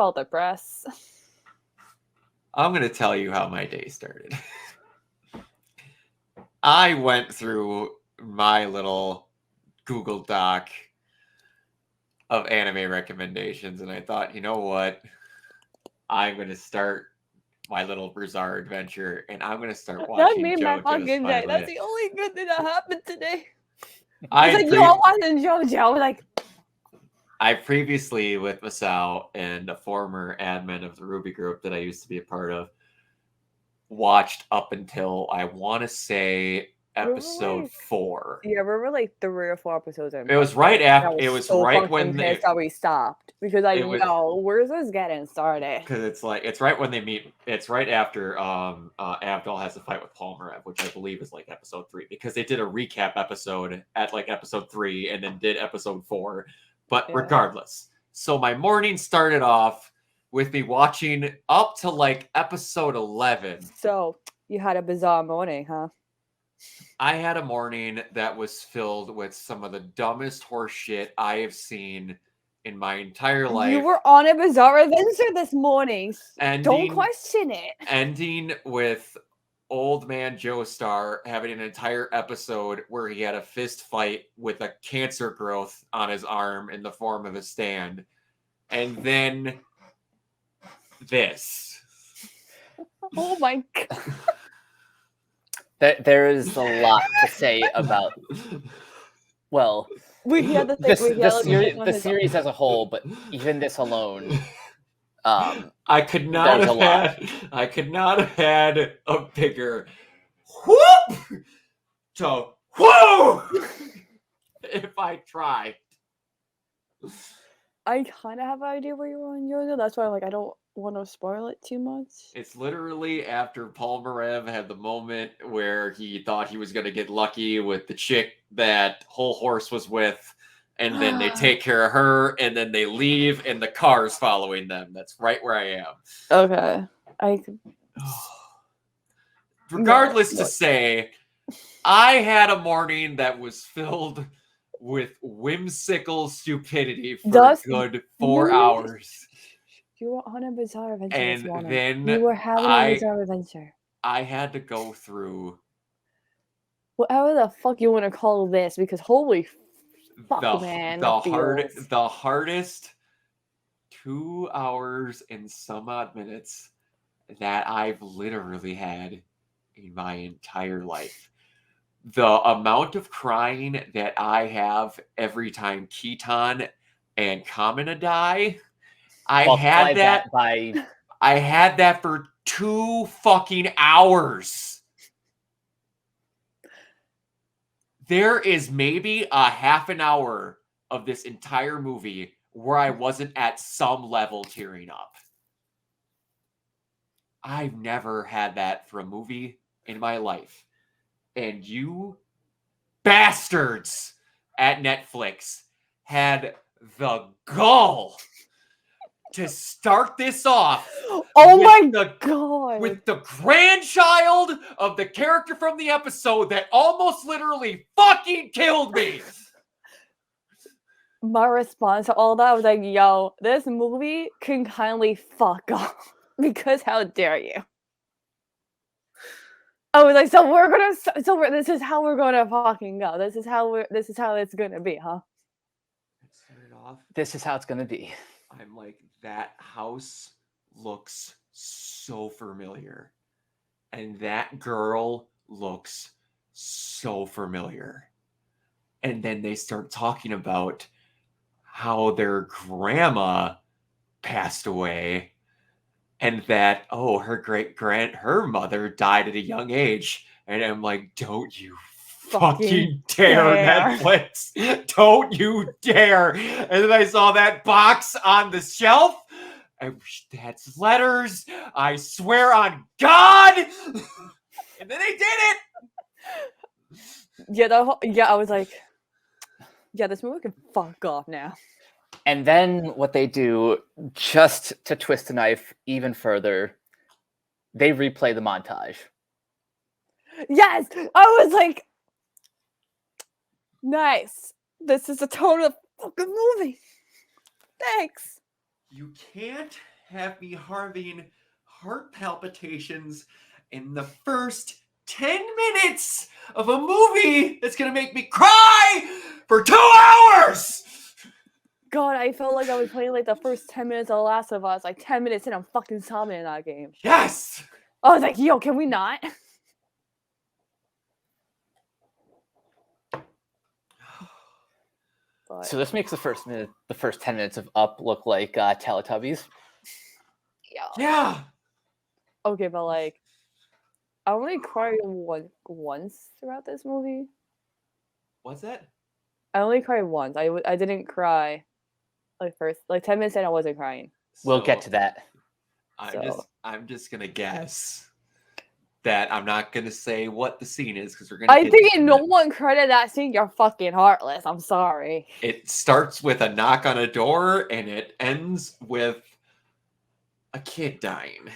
all the press. I'm going to tell you how my day started. I went through my little Google Doc of anime recommendations, and I thought, you know what? I'm going to start my little bizarre adventure, and I'm going to start watching That made my fucking day. JoJo's That's the only good thing that happened today. I It's like, yo, I'm watching JoJo. I was like... I previously, with Masao and a former admin of the Ruby group that I used to be a part of, watched up until, I want to say, episode 4. Yeah, we were like 3 or 4 episodes in. It was right after. It was so right when we stopped because like, yo, where's this getting started? Because it's right when they meet. It's right after Abdul has a fight with Palmerev, which I believe is like episode 3, because they did a recap episode at like episode 3 and then did episode 4. But regardless, so my morning started off with me watching up to like episode 11. So you had a bizarre morning, huh? I had a morning that was filled with some of the dumbest horse shit I have seen in my entire life. You were on a bizarre adventure this morning. Don't question it. Ending with old man Joestar having an entire episode where he had a fist fight with a cancer growth on his arm in the form of a stand. And then this. Oh my God. There is a lot to say about, well, the series as a whole, but even this alone. I could not have had a bigger whoop to whoa if I tried. I kind of have an idea where you were on JoJo. That's why I don't want to spoil it too much. It's literally after Palmerev had the moment where he thought he was going to get lucky with the chick that Whole Horse was with, and then they take care of her, and then they leave, and the car's following them. That's right where I am. Okay. Regardless to say, I had a morning that was filled with whimsical stupidity for a good 4 hours. You were on a bizarre adventure and this morning. Then you were having a bizarre adventure. I had to go through whatever the fuck you want to call this, because holy fuck, man. The hardest 2 hours and some odd minutes that I've literally had in my entire life. The amount of crying that I have every time Keaton and Kamina die, I had that for 2 fucking hours. There is maybe a half an hour of this entire movie where I wasn't at some level tearing up. I've never had that for a movie in my life. And you bastards at Netflix had the gall to start this off. Oh my God. With the grandchild of the character from the episode that almost literally fucking killed me. My response to all that was like, yo, this movie can kindly fuck off. Because how dare you? I was like, this is how we're gonna fucking go. This is how it's gonna be, huh? This is how it's gonna be. I'm like, that house looks so familiar. And that girl looks so familiar. And then they start talking about how their grandma passed away. And that, her mother died at a young age. And I'm like, don't you fucking dare, Netflix. Don't you dare. And then I saw that box on the shelf. That's letters. I swear on God. And then they did it. Yeah, I was like, yeah, this movie can fuck off now. And then what they do, just to twist the knife even further, they replay the montage. Yes! I was like, nice. This is a total fucking movie. Thanks. You can't have me having heart palpitations in the first 10 minutes of a movie that's going to make me cry for 2 hours. God, I felt like I was playing like the first 10 minutes of The Last of Us. Like 10 minutes in, I'm fucking sobbing in that game. Yes. I was like, yo, can we not? But So this makes the first 10 minutes of Up look like Teletubbies. yeah. Yeah. Okay, but like, I only cried once throughout this movie. What's that? I only cried once. I didn't cry like first 10 minutes in. I wasn't crying. We'll get to that. I'm just gonna guess that I'm not gonna say what the scene is because we're gonna. I think no one cried that scene. You're fucking heartless. I'm sorry. It starts with a knock on a door and it ends with a kid dying.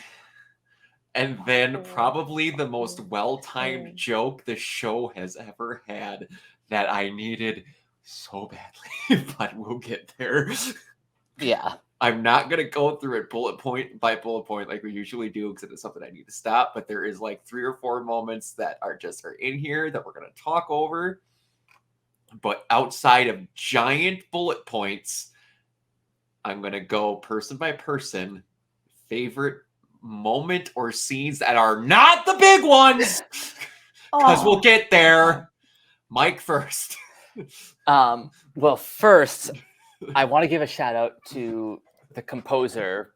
And then probably the most well-timed joke the show has ever had that I needed so badly, but we'll get there. Yeah. I'm not going to go through it bullet point by bullet point like we usually do because it's something I need to stop, but there is like 3 or 4 moments that are in here that we're going to talk over. But outside of giant bullet points, I'm going to go person by person. Favorite moment or scenes that are not the big ones because we'll get there. Mike first. Well, first, I want to give a shout out to the composer,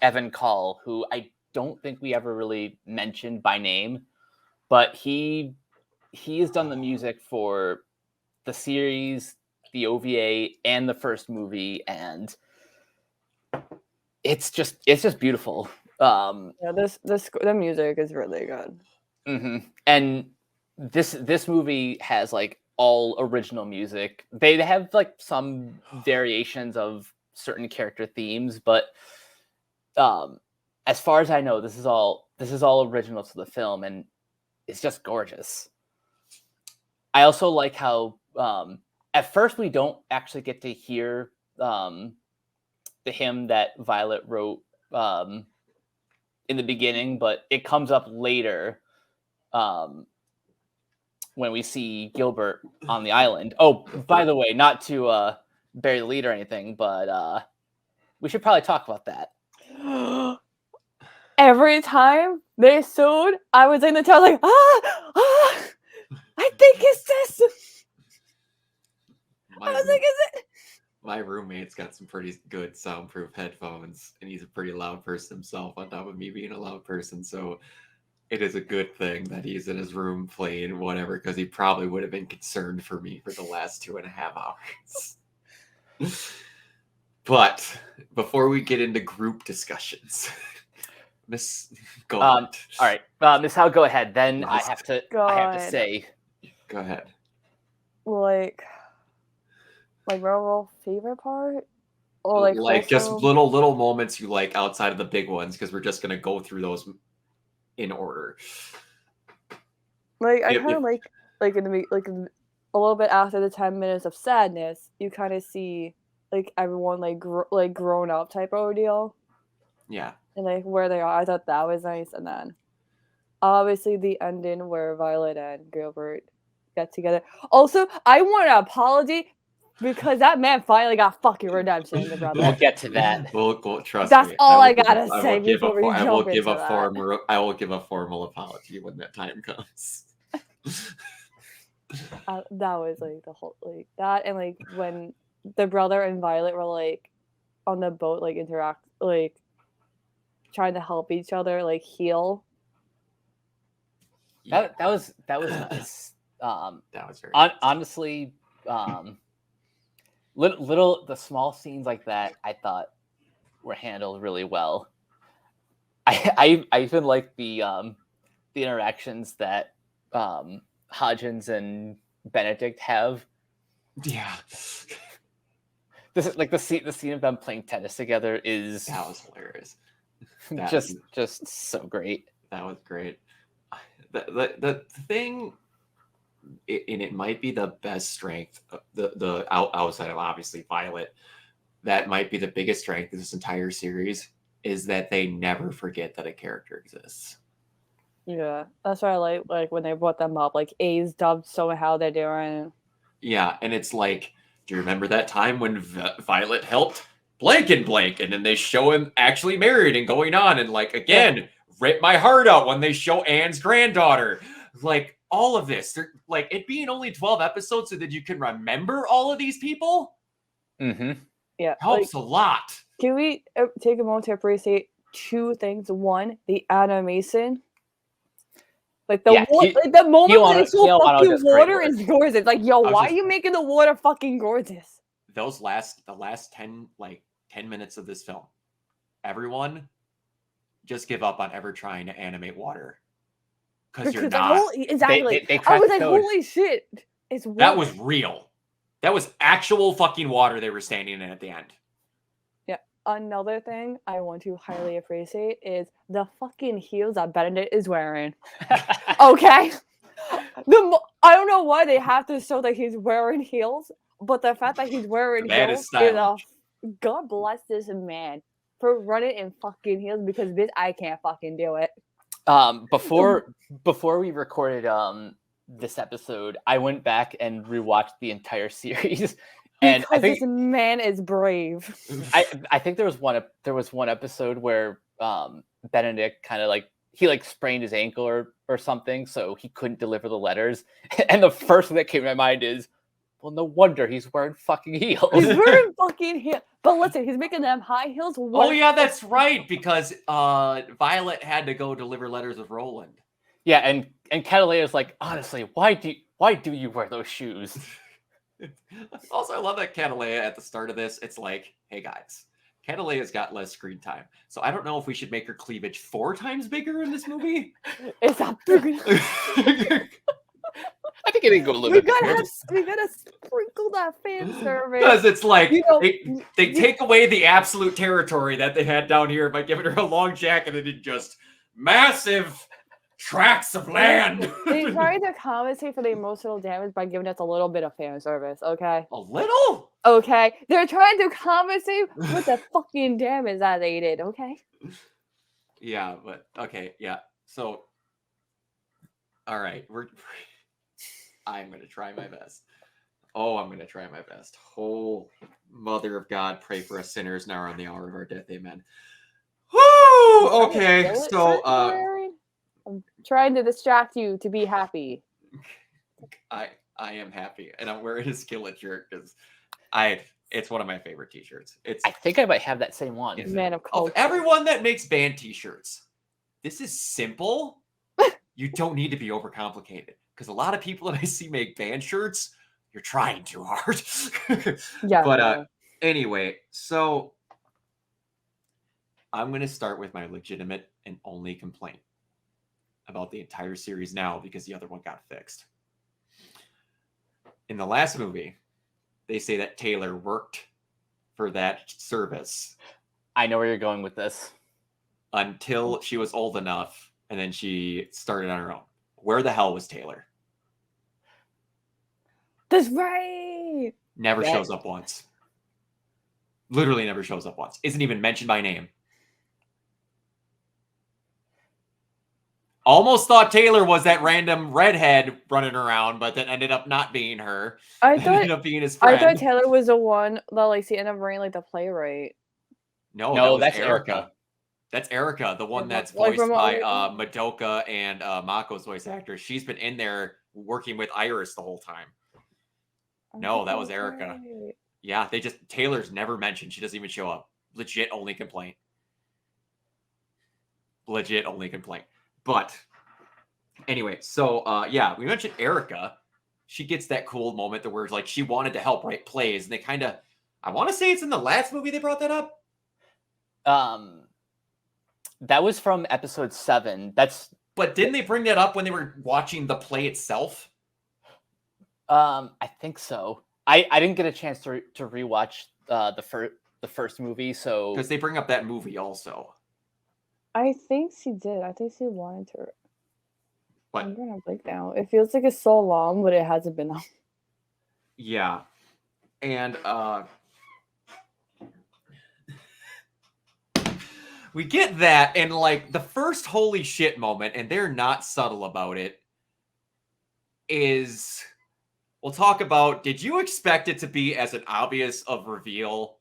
Evan Call, who I don't think we ever really mentioned by name, but he has done the music for the series, the OVA, and the first movie, and it's just beautiful. Yeah, the music is really good. Mm-hmm. And this movie has like all original music. They have like some variations of certain character themes, but as far as I know, this is all original to the film, and it's just gorgeous. I also like how at first we don't actually get to hear the hymn that Violet wrote in the beginning, but it comes up later when we see Gilbert on the island. Oh, by the way, not to bury the lead or anything, but we should probably talk about that. Every time they sued, I was in the tower like, I think it's this. I was like, is it? My roommate's got some pretty good soundproof headphones, and he's a pretty loud person himself on top of me being a loud person, so it is a good thing that he's in his room playing whatever, because he probably would have been concerned for me for the last 2.5 hours. But before we get into group discussions, Miss, go ahead. All right, Miss Howe, go ahead. Then I have to say, go ahead. Like my real favorite part, or like just little moments you like outside of the big ones, because we're just gonna go through those in order. Like I kind of like in the a little bit after the 10 minutes of sadness, you kind of see like everyone like grown up type of ordeal. Yeah. And like where they are, I thought that was nice, and then obviously the ending where Violet and Gilbert get together. Also, I want an apology because that man finally got fucking redemption in the brother. We'll get to that. We'll trust That's me. all I gotta say before we I jump will into give a that. I will give a formal apology when that time comes. That was like the whole like that, and like when the brother and Violet were like on the boat, like interact, like trying to help each other, like heal. That was nice. That was very nice. Honestly, little the small scenes like that I thought were handled really well. I even like the interactions that Hodgins and Benedict have. Yeah. This is like the scene of them playing tennis together is that was hilarious. Just so great. That was great. The thing, and it might be the best strength, the outside of obviously Violet, that might be the biggest strength of this entire series, is that they never forget that a character exists. Yeah, that's why I like when they brought them up. Like A's dubbed somehow they're doing. Yeah, and it's like, do you remember that time when Violet helped blank and blank, and then they show him actually married and going on, and like again, rip my heart out when they show Anne's granddaughter. Like all of this, like it being only 12 episodes, so that you can remember all of these people. Mm-hmm. Yeah, Helps a lot. Can we take a moment to appreciate two things? One, the animation. Like the the moment when they show fucking water is gorgeous. Like, yo, why are you making the water fucking gorgeous? The last 10 minutes of this film, everyone just give up on ever trying to animate water. Because you're not. Exactly. I was like, holy shit. It's water. That was real. That was actual fucking water they were standing in at the end. Yeah. Another thing I want to highly appreciate is the fucking heels that Benedict is wearing. Okay? I don't know why they have to show that he's wearing heels, but the fact that he's wearing heels is God bless this man for running in fucking heels, because bitch, I can't fucking do it. Before we recorded this episode, I went back and rewatched the entire series. And because this man is brave. I think there was one episode where Benedict kind of like sprained his ankle or something, so he couldn't deliver the letters. And the first thing that came to my mind is, well, no wonder he's wearing fucking heels. He's wearing fucking heels. But listen, he's making them high heels. Oh yeah, that's right, because Violet had to go deliver letters with Roland. Yeah, and Catalina's like, honestly, why do you wear those shoes? Also, I love that Catalina at the start of this, it's like, hey guys, Catalina's got less screen time, so I don't know if we should make her cleavage 4 times bigger in this movie. It's not big. I think it didn't go a little bit. We gotta sprinkle that fan service. Because it's like they take away the absolute territory that they had down here by giving her a long jacket and just massive tracts of land. They tried to compensate for the emotional damage by giving us a little bit of fan service, okay? A little? Okay. They're trying to compensate with the fucking damage that they did, okay? Yeah, but okay, yeah. So all right, I'm gonna try my best. Oh, I'm gonna try my best. Oh, Mother of God, pray for us sinners now on the hour of our death. Amen. Woo! Okay, so I'm trying to distract you to be happy. I am happy, and I'm wearing a skillet shirt because it's one of my favorite t-shirts. I think I might have that same one. Man of culture. Of everyone that makes band t-shirts, this is simple. You don't need to be overcomplicated, because a lot of people that I see make band shirts, you're trying too hard. Yeah. But anyway, so I'm going to start with my legitimate and only complaint about the entire series now, because the other one got fixed. In the last movie, they say that Taylor worked for that service. I know where you're going with this. Until she was old enough, and then she started on her own. Where the hell was Taylor? That's right. Never shows up once. Literally never shows up once. Isn't even mentioned by name. Almost thought Taylor was that random redhead running around, but then ended up not being her. Ended up being his friend. I thought Taylor was the one that she ended up running the playwright. No, that's Erica. That's Erica, the one that's voiced by Madoka and Mako's voice actor. She's been in there working with Iris the whole time. No, that was Erica. Right. Yeah, Taylor's never mentioned. She doesn't even show up. Legit only complaint. But anyway, so yeah, we mentioned Erica. She gets that cool moment where like she wanted to help write plays, and they kind of, I want to say it's in the last movie they brought that up. That was from episode 7. But didn't they bring that up when they were watching the play itself? I think so. I didn't get a chance to rewatch the first movie, so because they bring up that movie also. I think she did. I think she wanted to. What? I'm gonna break down. It feels like it's so long, but it hasn't been long. Yeah, and we get that, and like the first holy shit moment, and they're not subtle about it, is we'll talk about, did you expect it to be as an obvious of reveal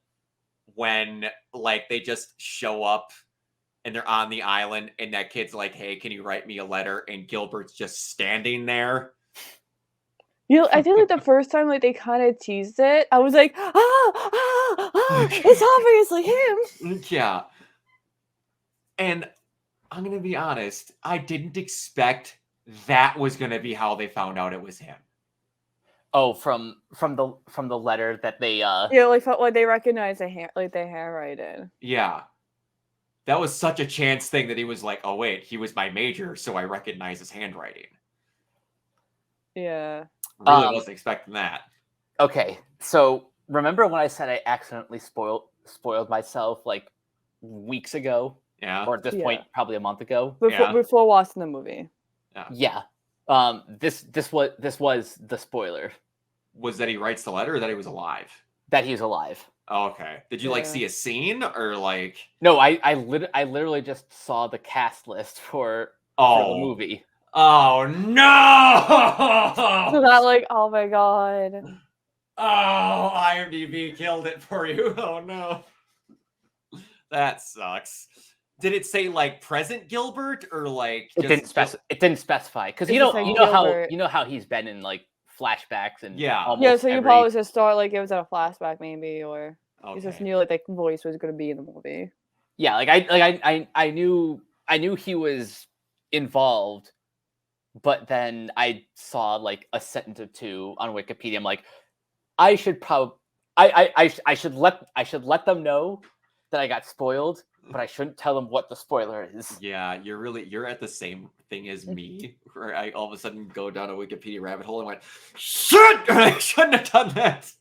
when like they just show up and they're on the island and that kid's like, hey, can you write me a letter? And Gilbert's just standing there. I feel like the first time like they kind of teased it, I was like, it's obviously him. Yeah. And I'm going to be honest, I didn't expect that was going to be how they found out it was him. Oh, from the letter that they Yeah, like felt like they recognized the handwriting. Yeah. That was such a chance thing that he was like, oh wait, he was my major, so I recognize his handwriting. Yeah. Really wasn't expecting that. Okay, so remember when I said I accidentally spoiled myself like weeks ago? Yeah. Or at this point, probably a month ago. Before watching the movie. Yeah. This was the spoiler. Was that he writes the letter, or that he was alive? That he's alive. Oh, okay. Did you like see a scene, or like? No, I literally just saw the cast list for the movie. Oh no! So that like, oh my god. Oh, IMDb killed it for you. Oh no. That sucks. Did it say like present Gilbert or like it didn't specify because you know how he's been in like flashbacks and so you probably just thought like it was a flashback maybe, or you just knew like the voice was going to be in the movie. Yeah, I knew he was involved, but then I saw like a sentence or two on Wikipedia. I'm like, I should let them know that I got spoiled, but I shouldn't tell them what the spoiler is. Yeah, you're at the same thing as me, where I all of a sudden go down a Wikipedia rabbit hole and went, shit, I shouldn't have done that.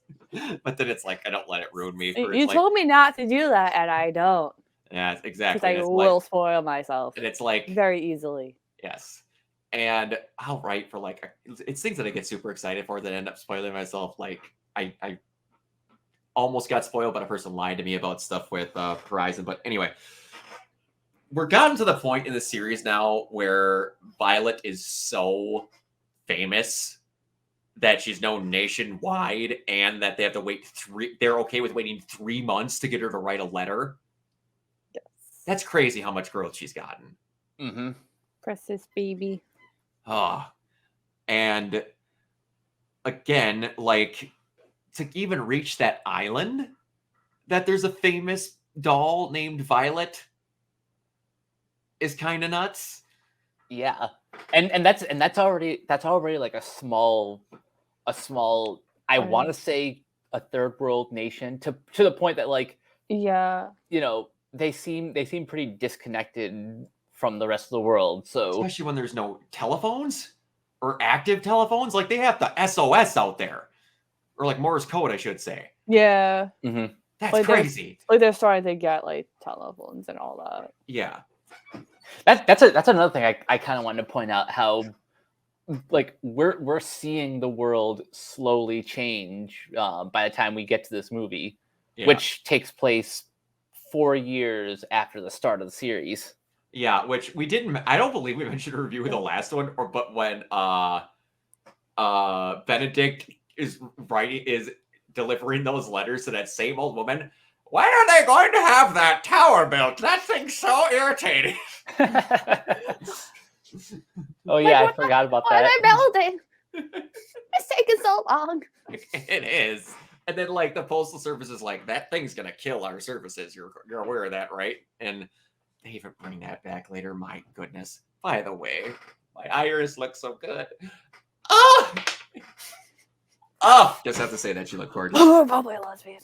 But then it's like I don't let it ruin me. You told me not to do that, and I don't. Yeah, exactly. Because I will spoil myself. And it's like very easily. Yes. And I'll write for like it's things that I get super excited for that end up spoiling myself. Like I almost got spoiled, but a person lied to me about stuff with Horizon. But anyway, we're gotten to the point in the series now where Violet is so famous that she's known nationwide, and that they have to wait they're okay with waiting 3 months to get her to write a letter. Yes. That's crazy how much growth she's gotten. Mm-hmm. Precious baby. And again, like, to even reach that island that there's a famous doll named Violet is kind of nuts. Yeah. And that's already like a small I want to say a third world nation to the point that like they seem pretty disconnected from the rest of the world. So especially when there's no telephones or active telephones, like they have the SOS out there, or like Morse code, I should say. Yeah. Mm-hmm. That's like crazy. They're starting to get like telephones and all that. Yeah. That's another thing I kind of wanted to point out, how like we're seeing the world slowly change by the time we get to this movie, which takes place 4 years after the start of the series. Yeah, which we didn't. I don't believe we mentioned a review of the last one, but when Benedict is delivering those letters to that same old woman. When are they going to have that tower built? That thing's so irritating. Oh yeah, I forgot about that. What are they building? It's taking so long. It is. And then like the Postal Service is like, that thing's gonna kill our services. You're aware of that, right? And they even bring that back later. My goodness. By the way, my iris looks so good. Just have to say that you look gorgeous. Oh, probably a lesbian.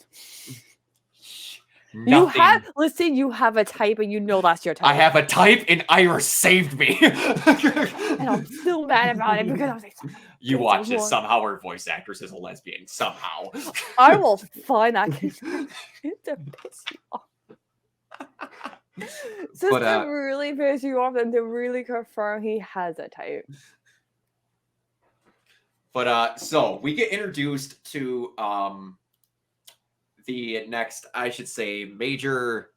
You have a type, and you know that's your type. I have a type, and Iris saved me. And I'm still mad about it because I was like, you watch this. Somehow her voice actress is a lesbian. Somehow. I will find that kid to piss you off. Just to really piss you off and to really confirm he has a type. But so we get introduced to the next, I should say, major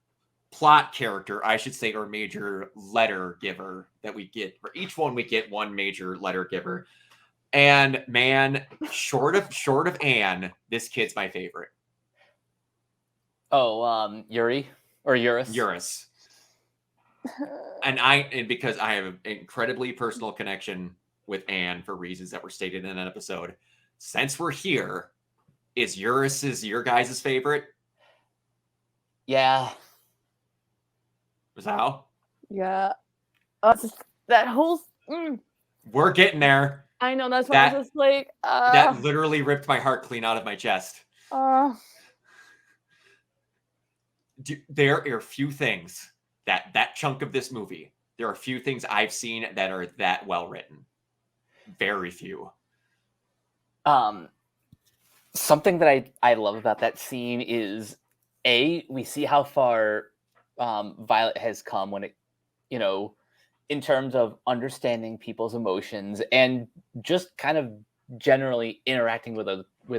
plot character, I should say, or major letter giver that we get. For each one, we get one major letter giver. And man, short of Anne, this kid's my favorite. Oh, Yuri or Eurus. Eurus. And because I have an incredibly personal connection with Anne for reasons that were stated in an episode. Since we're here, is Eurus your guys' favorite? Yeah. Was how? Yeah. That whole. We're getting there. I know, that's why I was just like. That literally ripped my heart clean out of my chest. There are a few things that chunk of this movie. There are a few things I've seen that are that well written. Very few. Something that I love about that scene is we see how far Violet has come when it, in terms of understanding people's emotions and just kind of generally interacting with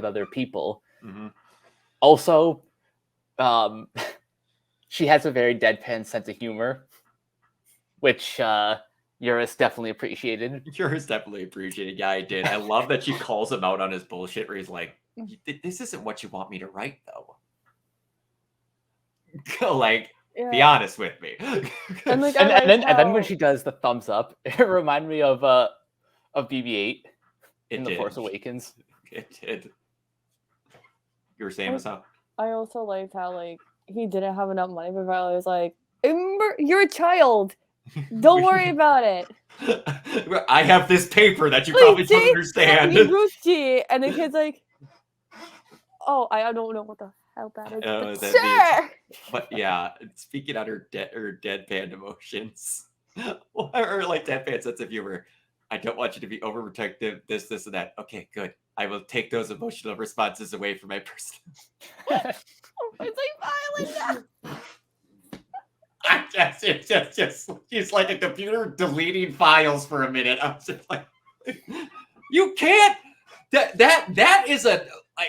other people. Mm-hmm. Also, she has a very deadpan sense of humor, which Eurus definitely appreciated. Eurus definitely appreciated. Yeah, I did. I love that she calls him out on his bullshit where he's like, this isn't what you want me to write, though. Like, be honest with me. And, like, and then when she does the thumbs up, it reminded me of BB-8 in The Force Awakens. It did. You were saying, Masao? I also liked how, like, he didn't have enough money, but Violet was like, you're a child. Don't worry about it. I have this paper that you probably don't understand. And the kid's like, oh, I don't know what the hell that is. But sure. But yeah, speaking on her deadpan emotions, or like deadpan sense of humor, I don't want you to be overprotective, this, and that. Okay, good. I will take those emotional responses away from my person. It's like Violet. Just she's like a computer deleting files for a minute. I'm just like, you can't. That is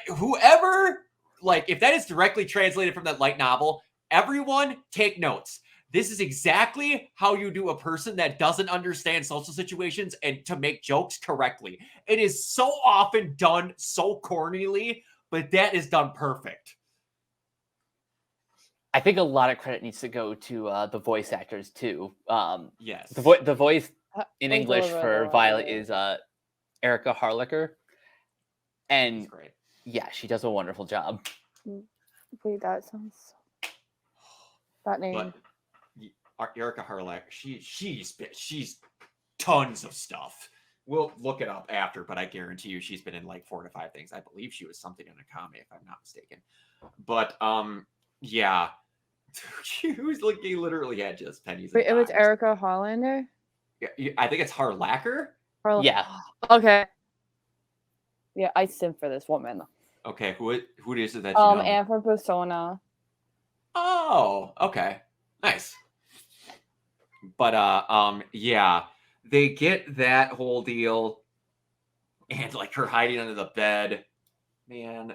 whoever, like, if that is directly translated from that light novel, everyone take notes. This is exactly how you do a person that doesn't understand social situations and to make jokes correctly. It is so often done so cornily, but that is done perfect. I think a lot of credit needs to go to the voice actors too. Yes, the voice in English for Violet is Erica Harlacher, and great. Yeah, she does a wonderful job. Wait, that sounds. That name. But Erica Harlacher, she's tons of stuff. We'll look it up after, but I guarantee you she's been in like 4 to 5 things. I believe she was something in a comedy, if I'm not mistaken. But yeah. He literally had just pennies. Wait, it was Erica Harlander? Yeah, I think it's Harlacher. Yeah. Okay. Yeah, I simp for this woman. Okay, who is it that you know? Anne from Persona. Oh, okay. Nice. But yeah, they get that whole deal, and like her hiding under the bed. Man,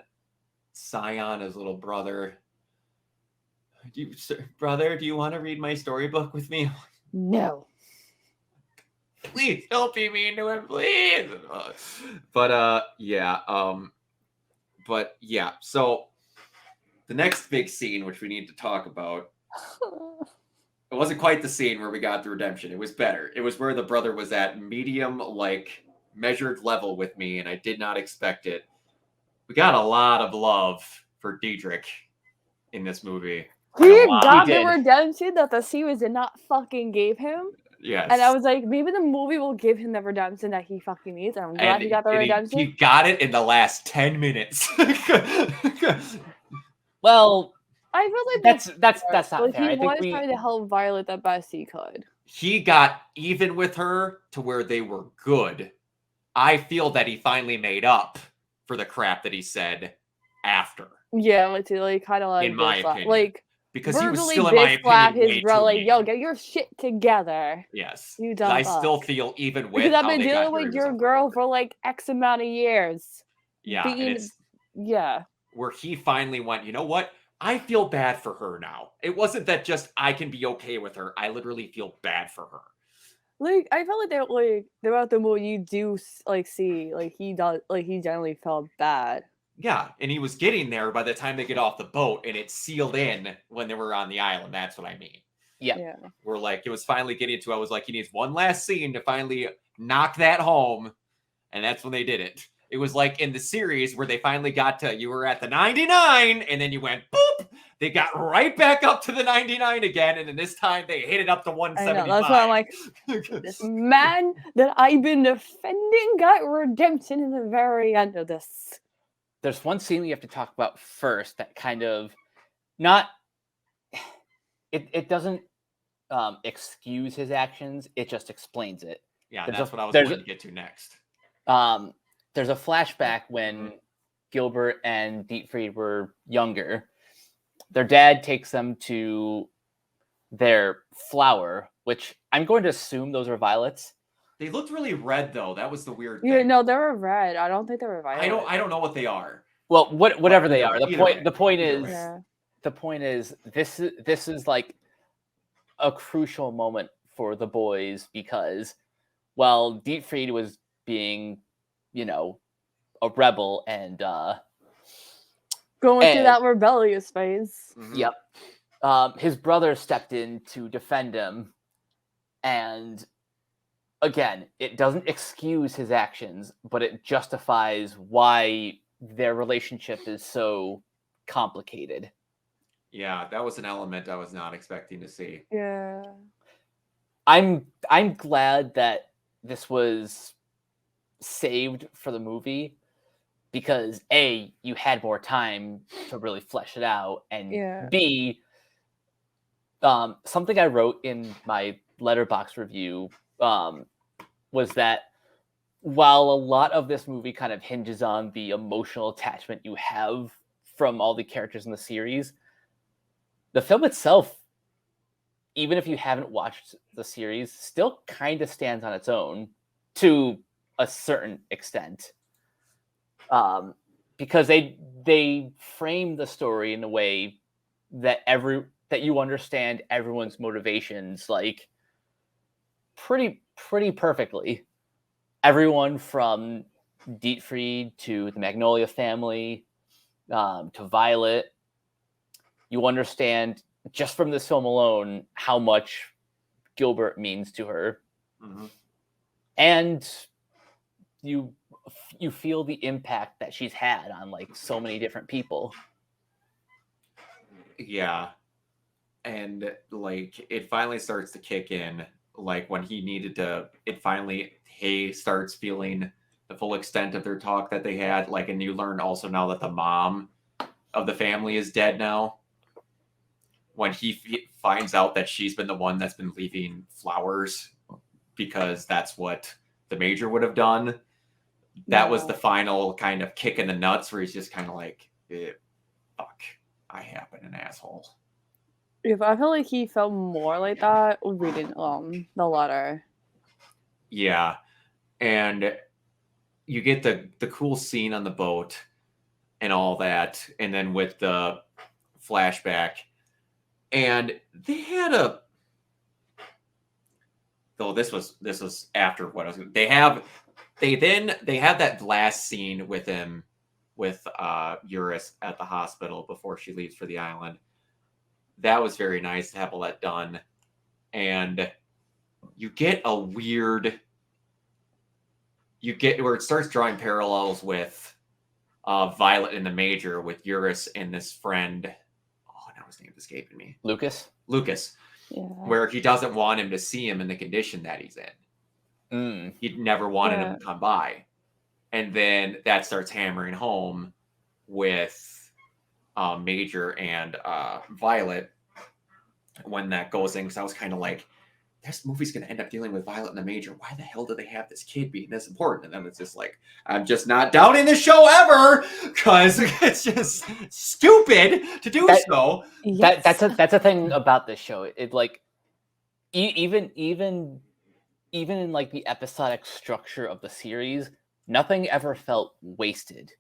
Scion, his little brother. Brother, do you want to read my storybook with me? No. Please don't be mean to him, please. But yeah. So the next big scene, which we need to talk about, it wasn't quite the scene where we got the redemption. It was better. It was where the brother was at medium, like, measured level with me, and I did not expect it. We got a lot of love for Diedrich in this movie. He got the redemption that the series did not fucking give him. Yes. And I was like, maybe the movie will give him the redemption that he fucking needs. And I'm glad he got the redemption. He got it in the last 10 minutes. Well, I feel like that's not like fair. He was trying to help Violet the best he could. He got even with her to where they were good. I feel that he finally made up for the crap that he said after. Yeah, like kind of like in my opinion, like because he was still in my opinion his bro, like, yo, get your shit together. Yes, you dumb I fuck. still feel even with because I've been dealing with your girl for like X amount of years. Yeah, yeah. Where he finally went, you know what? I feel bad for her now. It wasn't that just I can be okay with her. I literally feel bad for her. Like, I felt like that, like, throughout the movie, you do, like, see, like, he generally felt bad. Yeah, and he was getting there by the time they get off the boat, and it's sealed in when they were on the island. That's what I mean. Yeah. Yeah. We're like, it was finally getting to, I was like, he needs one last scene to finally knock that home, and that's when they did it. It was like in the series where they finally got to, you were at the 99, and then you went, boop! They got right back up to the 99 again, and then this time they hit it up to I 175. know, that's why I'm like, this man that I've been defending got redemption in the very end of this. There's one scene we have to talk about first that kind of not it doesn't excuse his actions, it just explains it. Yeah, There's that's a- what I was there's going a- to get to next. There's a flashback when Gilbert and Dietfried were younger. Their dad takes them to their flower, which I'm going to assume those are violets. They looked really red, though. That was the weird Yeah, thing. no, they were red. I don't think they were violet. I don't know what they are. Well, whatever they either are. way, either way, The point either is way. Yeah. the point is this is like a crucial moment for the boys because while Dietfried was being, a rebel and Going through And- that rebellious phase. Mhm. Yep. His brother stepped in to defend him, and again, it doesn't excuse his actions, but it justifies why their relationship is so complicated. Yeah, that was an element I was not expecting to see. Yeah. I'm glad that this was saved for the movie because A, you had more time to really flesh it out, and Yeah. B, something I wrote in my letterbox review was that while a lot of this movie kind of hinges on the emotional attachment you have from all the characters in the series, the film itself, even if you haven't watched the series, still kind of stands on its own to a certain extent. Because they frame the story in a way that you understand everyone's motivations like pretty perfectly. Everyone from Dietfried to the Magnolia family to Violet, you understand just from this film alone how much Gilbert means to her, and you feel the impact that she's had on like so many different people. Yeah. And like it finally starts to kick in, like when he needed to, he starts feeling the full extent of their talk that they had. Like, and you learn also now that the mom of the family is dead now. When he finds out that she's been the one that's been leaving flowers because that's what the major would have done. That was the final kind of kick in the nuts where he's just kind of like, fuck, I have been an asshole. If I feel like he felt more like that reading the letter. Yeah. And you get the cool scene on the boat and all that, and then with the flashback. And they had this was after what I was they have that last scene with him with Eurus at the hospital before she leaves for the island. That was very nice to have all that done. And you get where it starts drawing parallels with Violet in the Major with Eurus and this friend. Oh, now his name's escaping me. Lucas. Yeah. Where he doesn't want him to see him in the condition that he's in. He never wanted him to come by. And then that starts hammering home with Major and Violet when that goes in. Because I was kind of like, this movie's going to end up dealing with Violet and the Major. Why the hell do they have this kid being this important? And then it's just like, I'm just not doubting this show ever because it's just stupid to do so. Yes. That's a thing about this show. It like even in like the episodic structure of the series, nothing ever felt wasted.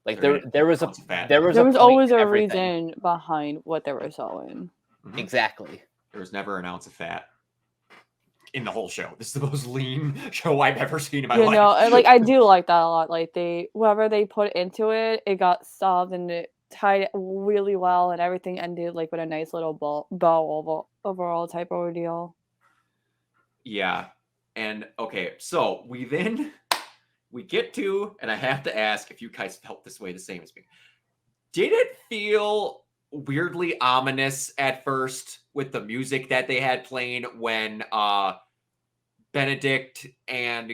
Like There there was a ounce of fat. there was There a was point always to a everything. reason behind what they were showing. Mhm. Exactly. There was never an ounce of fat in the whole show. This is the most lean show I've ever seen in my You life. know, and, like I do like that a lot. Like whatever they put into it, it got solved and it tied it really well, and everything ended like with a nice little bow overall type of ordeal. Yeah. And okay, so we get to, and I have to ask if you guys felt this way the same as me. Did it feel weirdly ominous at first with the music that they had playing when Benedict and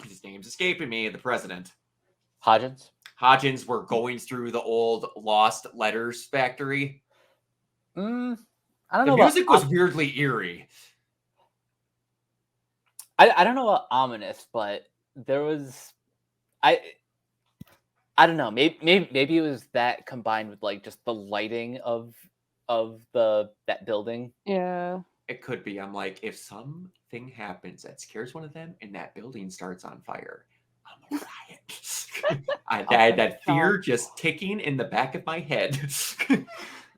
his name's escaping me, the president Hodgins were going through the old lost letters factory? I don't The know music was about weirdly eerie. I don't know about ominous, but there was I don't know. Maybe it was that combined with like just the lighting of that building. Yeah. It could be. I'm like, if something happens that scares one of them and that building starts on fire, I'm a riot. I had that fear just ticking in the back of my head.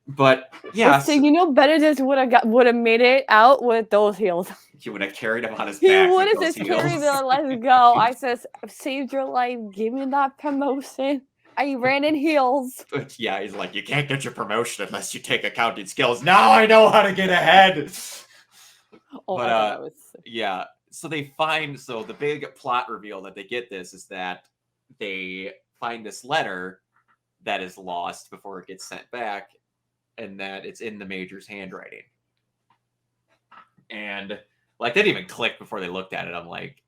But yes, Listen, you know, Benedict would have made it out with those heels. he would have carried him on his He back would with have those just carried heels. them. Let's go. I says, saved your life. Give me that promotion. I ran in heels. But yeah, he's like, you can't get your promotion unless you take accounting skills. Now I know how to get ahead. Oh, But I thought that was yeah, so the big plot reveal that they get this is that they find this letter that is lost before it gets sent back, and that it's in the major's handwriting. And like, that didn't even click before they looked at it. I'm like,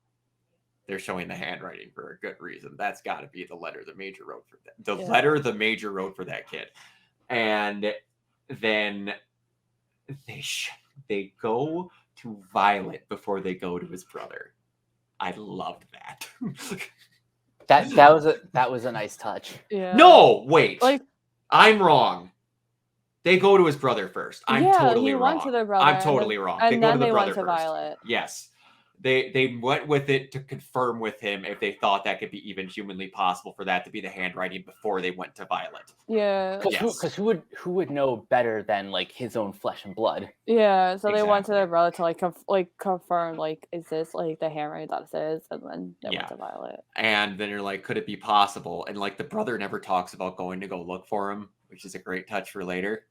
they're showing the handwriting for a good reason. That's got to be the letter the major wrote for that. The letter the major wrote for that kid. And then they go to Violet before they go to his brother. I loved that. That was a nice touch. Yeah. No, wait. Like, I'm wrong. They go to his brother first. I'm totally he wrong. went to their brother. I'm totally wrong. And They go then to the they brother went to first. Violet. Yes. They went with it to confirm with him if they thought that could be even humanly possible for that to be the handwriting before they went to Violet. Yeah. Because who would know better than like his own flesh and blood? Yeah. So they went to Exactly. their brother to confirm is this like the handwriting that it is, and then they went to Violet. And then you're like, could it be possible? And like the brother never talks about going to go look for him, which is a great touch for later.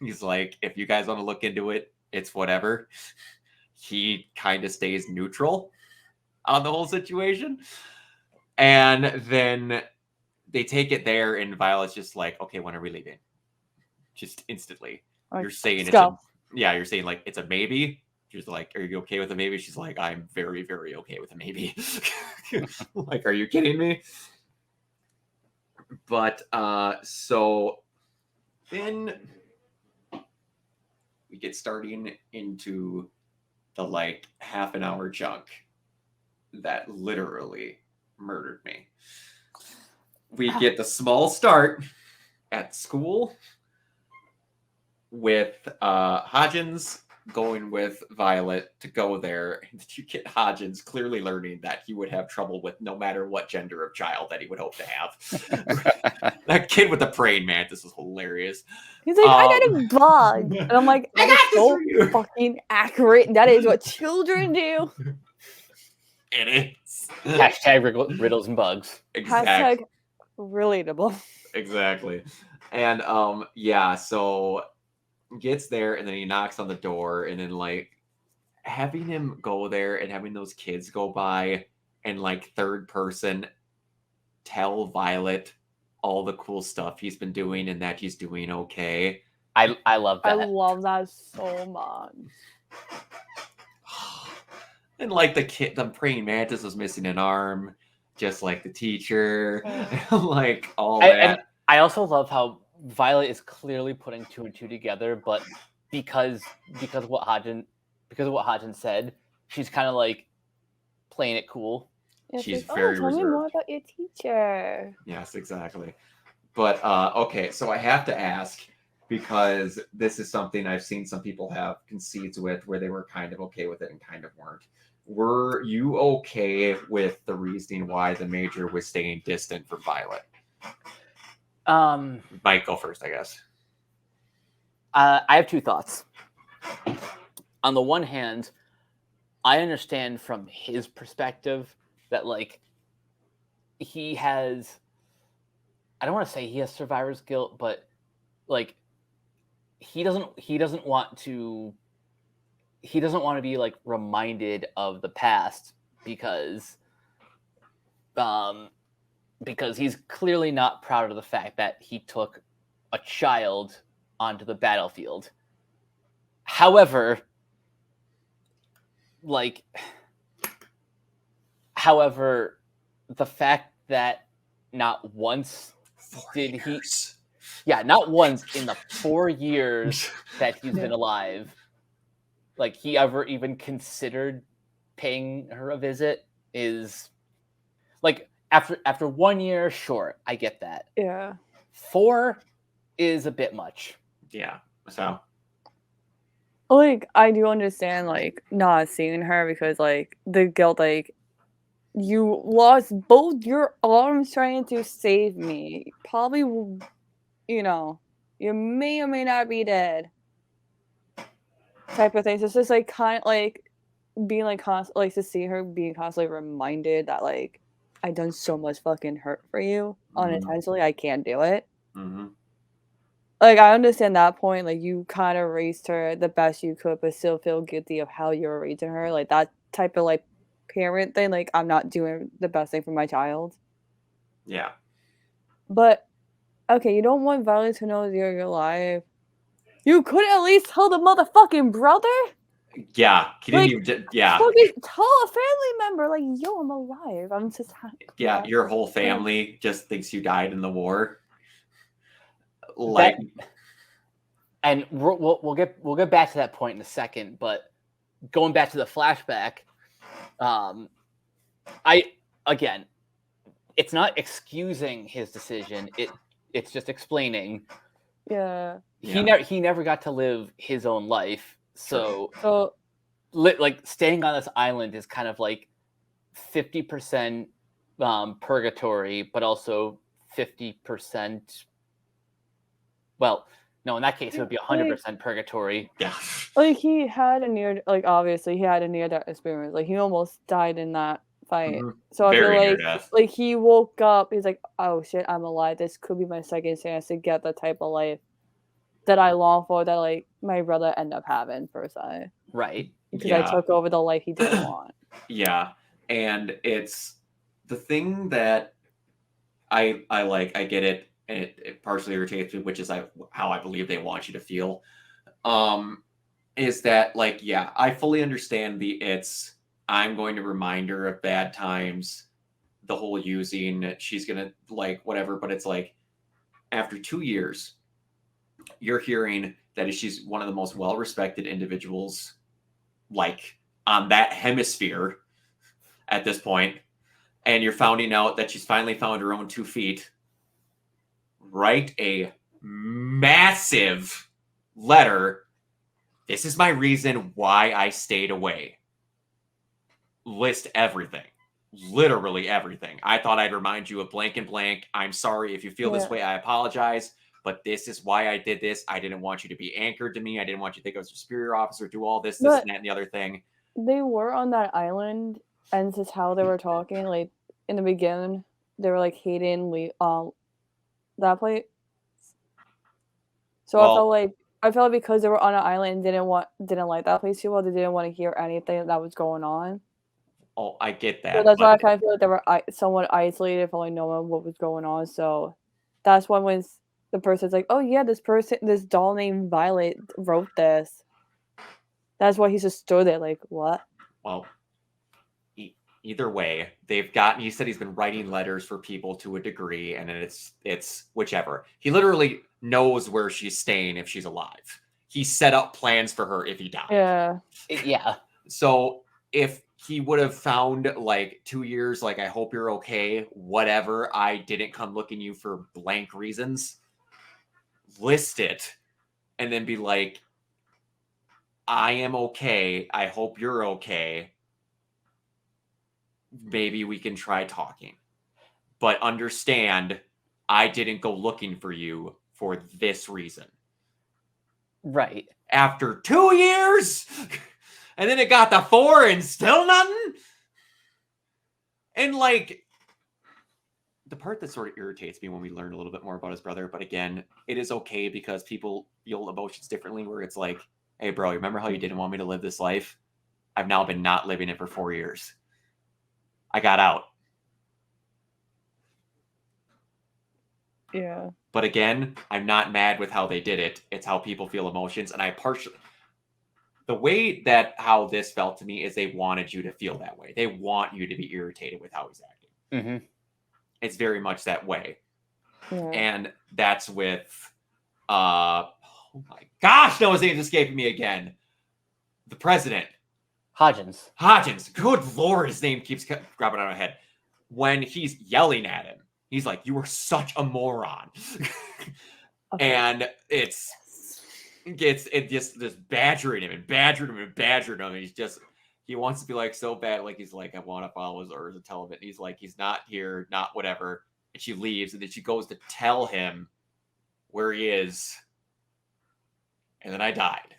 He's like, if you guys want to look into it, it's whatever. He kind of stays neutral on the whole situation. And then they take it there, and Violet's just like, okay, when are we leaving? Just instantly. You're saying you're saying like it's a maybe. She's like, are you okay with a maybe? She's like, I'm very, very okay with a maybe. Like, are you kidding me? But so then we get starting into the like half an hour chunk that literally murdered me. We get the small start at school with Hodgins going with Violet to go there, and you get Hodgins clearly learning that he would have trouble with no matter what gender of child that he would hope to have. That kid with the praying mantis was hilarious. He's like, I got a bug. And I'm like, I that got is this so for you. fucking accurate. That is what children do. It is. Hashtag riddles and bugs. Exactly. Hashtag relatable. Exactly. And yeah, so gets there, and then he knocks on the door, and then like having him go there and having those kids go by and like third person tell Violet all the cool stuff he's been doing and that he's doing okay. I love that. I love that so much. And like the praying mantis was missing an arm, just like the teacher. Like all that. And I also love how Violet is clearly putting two and two together, but because of what Hodgins said, she's kind of like playing it cool. Yeah, She's like, very tell me reserved. more about your teacher. Yes, exactly. But okay, so I have to ask, because this is something I've seen some people have concedes with where they were kind of okay with it and kind of weren't. were you okay with the reasoning why the Major was staying distant from Violet? Might go first, I guess. I have two thoughts. On the one hand, I understand from his perspective that like he has, I don't want to say he has survivor's guilt, but like he doesn't want to be like reminded of the past because he's clearly not proud of the fact that he took a child onto the battlefield. However, the fact that not once not once in the 4 years that he's been alive, like he ever even considered paying her a visit is like after 1 year, sure, I get that. Yeah. 4 is a bit much. Yeah. So like I do understand like not seeing her because like the guilt, like you lost both your arms trying to save me. Probably, you know, you may or may not be dead. Type of thing. So it's just like kind of like being like like to see her being constantly reminded that like I done so much fucking hurt for you unintentionally. I can't do it. Mm-hmm. Like I understand that point. Like you kind of raised her the best you could, but still feel guilty of how you were raising her. Like that type of like parent thing. Like I'm not doing the best thing for my child. Yeah. But okay, you don't want Violet to know you're alive. You could at least tell the motherfucking brother. Yeah, he didn't Like, even. Yeah, fucking tell a family member, like, yo, I'm alive. I'm just happy. yeah. Your whole family just thinks you died in the war. Like, and we'll get back to that point in a second. But going back to the flashback, again, it's not excusing his decision. It's just explaining. Yeah. He never got to live his own life. So like staying on this island is kind of like 50% purgatory, but also 50%. Well, no, in that case it would be 100% purgatory. Yeah. Like he had a near, like obviously he had a near-death experience. Like he almost died in that fight. Mm-hmm. So I Very feel near like death. like he woke up. He's like, oh shit, I'm alive. This could be my second chance to get the type of life that I long for. That like my brother ended up having per se. Right. Because I took over the life he didn't want. Yeah, and it's the thing that I like. I get it, and it partially irritates me, which is how I believe they want you to feel. Is that like, yeah, I fully understand I'm going to remind her of bad times, the whole using, she's gonna like whatever, but it's like after 2 years, you're hearing that she's one of the most well-respected individuals like on that hemisphere at this point, and you're finding out that she's finally found her own 2 feet. Write a massive letter. This is my reason why I stayed away. List everything. Literally everything. I thought I'd remind you of blank and blank. I'm sorry if you feel this way. I apologize. But this is why I did this. I didn't want you to be anchored to me. I didn't want you to think I was a superior officer, do all this, and that, and the other thing. They were on that island, and this is how they were talking. Like in the beginning, they were like hating that place. So I felt because they were on an island and didn't like that place too well. They didn't want to hear anything that was going on. Oh, I get that. So that's why I kind of feel like they were somewhat isolated from like knowing what was going on. So that's when the person's like, "Oh yeah, this doll named Violet wrote this." That's why he just stood there like, "What?" Well, either way, he said he's been writing letters for people to a degree, and it's whichever. He literally knows where she's staying if she's alive. He set up plans for her if he died. Yeah. Yeah. So if he would have found like 2 years, like, I hope you're okay, whatever, I didn't come looking you for blank reasons, list it, and then be like, I am okay. I hope you're okay. maybe we can try talking. But understand, I didn't go looking for you for this reason. Right. After 2 years? And then it got to 4 and still nothing? And like, the part that sort of irritates me when we learn a little bit more about his brother, but again, it is okay because people feel emotions differently, where it's like, hey bro, remember how you didn't want me to live this life? I've now been not living it for 4 years. I got out. Yeah. But again, I'm not mad with how they did it. It's how people feel emotions. And I partially, the way that how this felt to me is they wanted you to feel that way. They want you to be irritated with how he's acting. Mm-hmm. It's very much that way. Yeah. And that's with, oh my gosh, no, his name's escaping me again. The president. Hodgins. Good Lord, his name keeps grabbing out of my head. When he's yelling at him, he's like, you are such a moron. Okay. And it's just badgering him and badgering him and badgering him. And he wants to be like so bad, like he's like, I want to follow his orders and tell him it. And he's like, he's not here, not whatever. And she leaves, and then she goes to tell him where he is. And then I died.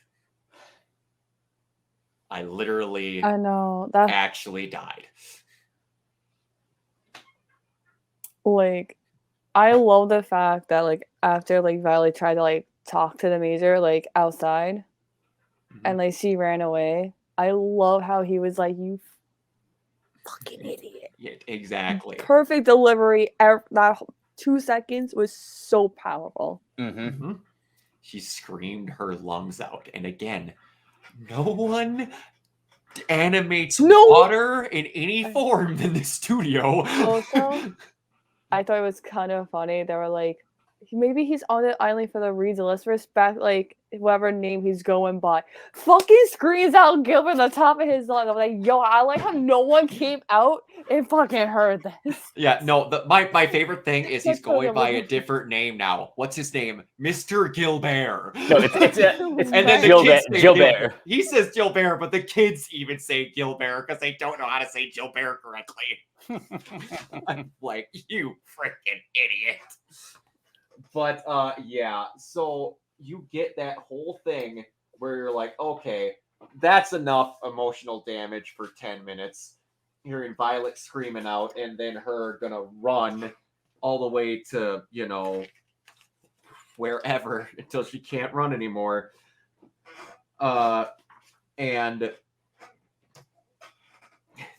I literally I know that. actually died. Like, I love the fact that like after like Violet tried to like talk to the major like outside, and like she ran away. I love how he was like, "You fucking idiot." Yeah, exactly. Perfect delivery. That 2 seconds was so powerful. Mm-hmm. She screamed her lungs out, and again, no one animates water in any form in the studio. Also, I thought it was kind of funny. They were like, maybe he's on the island for the reason. Let's respect like whoever name he's going by. Fucking screams out Gilbert at the top of his lungs. I'm like, yo, I like how no one came out and fucking heard this. Yeah, no, my favorite thing is he's going by a different name now. What's his name? Mr. Gilbert. No, it's and then the kids say Gilbert. He says Gilbert, but the kids even say Gilbert because they don't know how to say Gilbert correctly. I'm like, you freaking idiot. But yeah, so you get that whole thing where you're like, okay, that's enough emotional damage for 10 minutes. Hearing Violet screaming out, and then her gonna run all the way to, wherever until she can't run anymore. And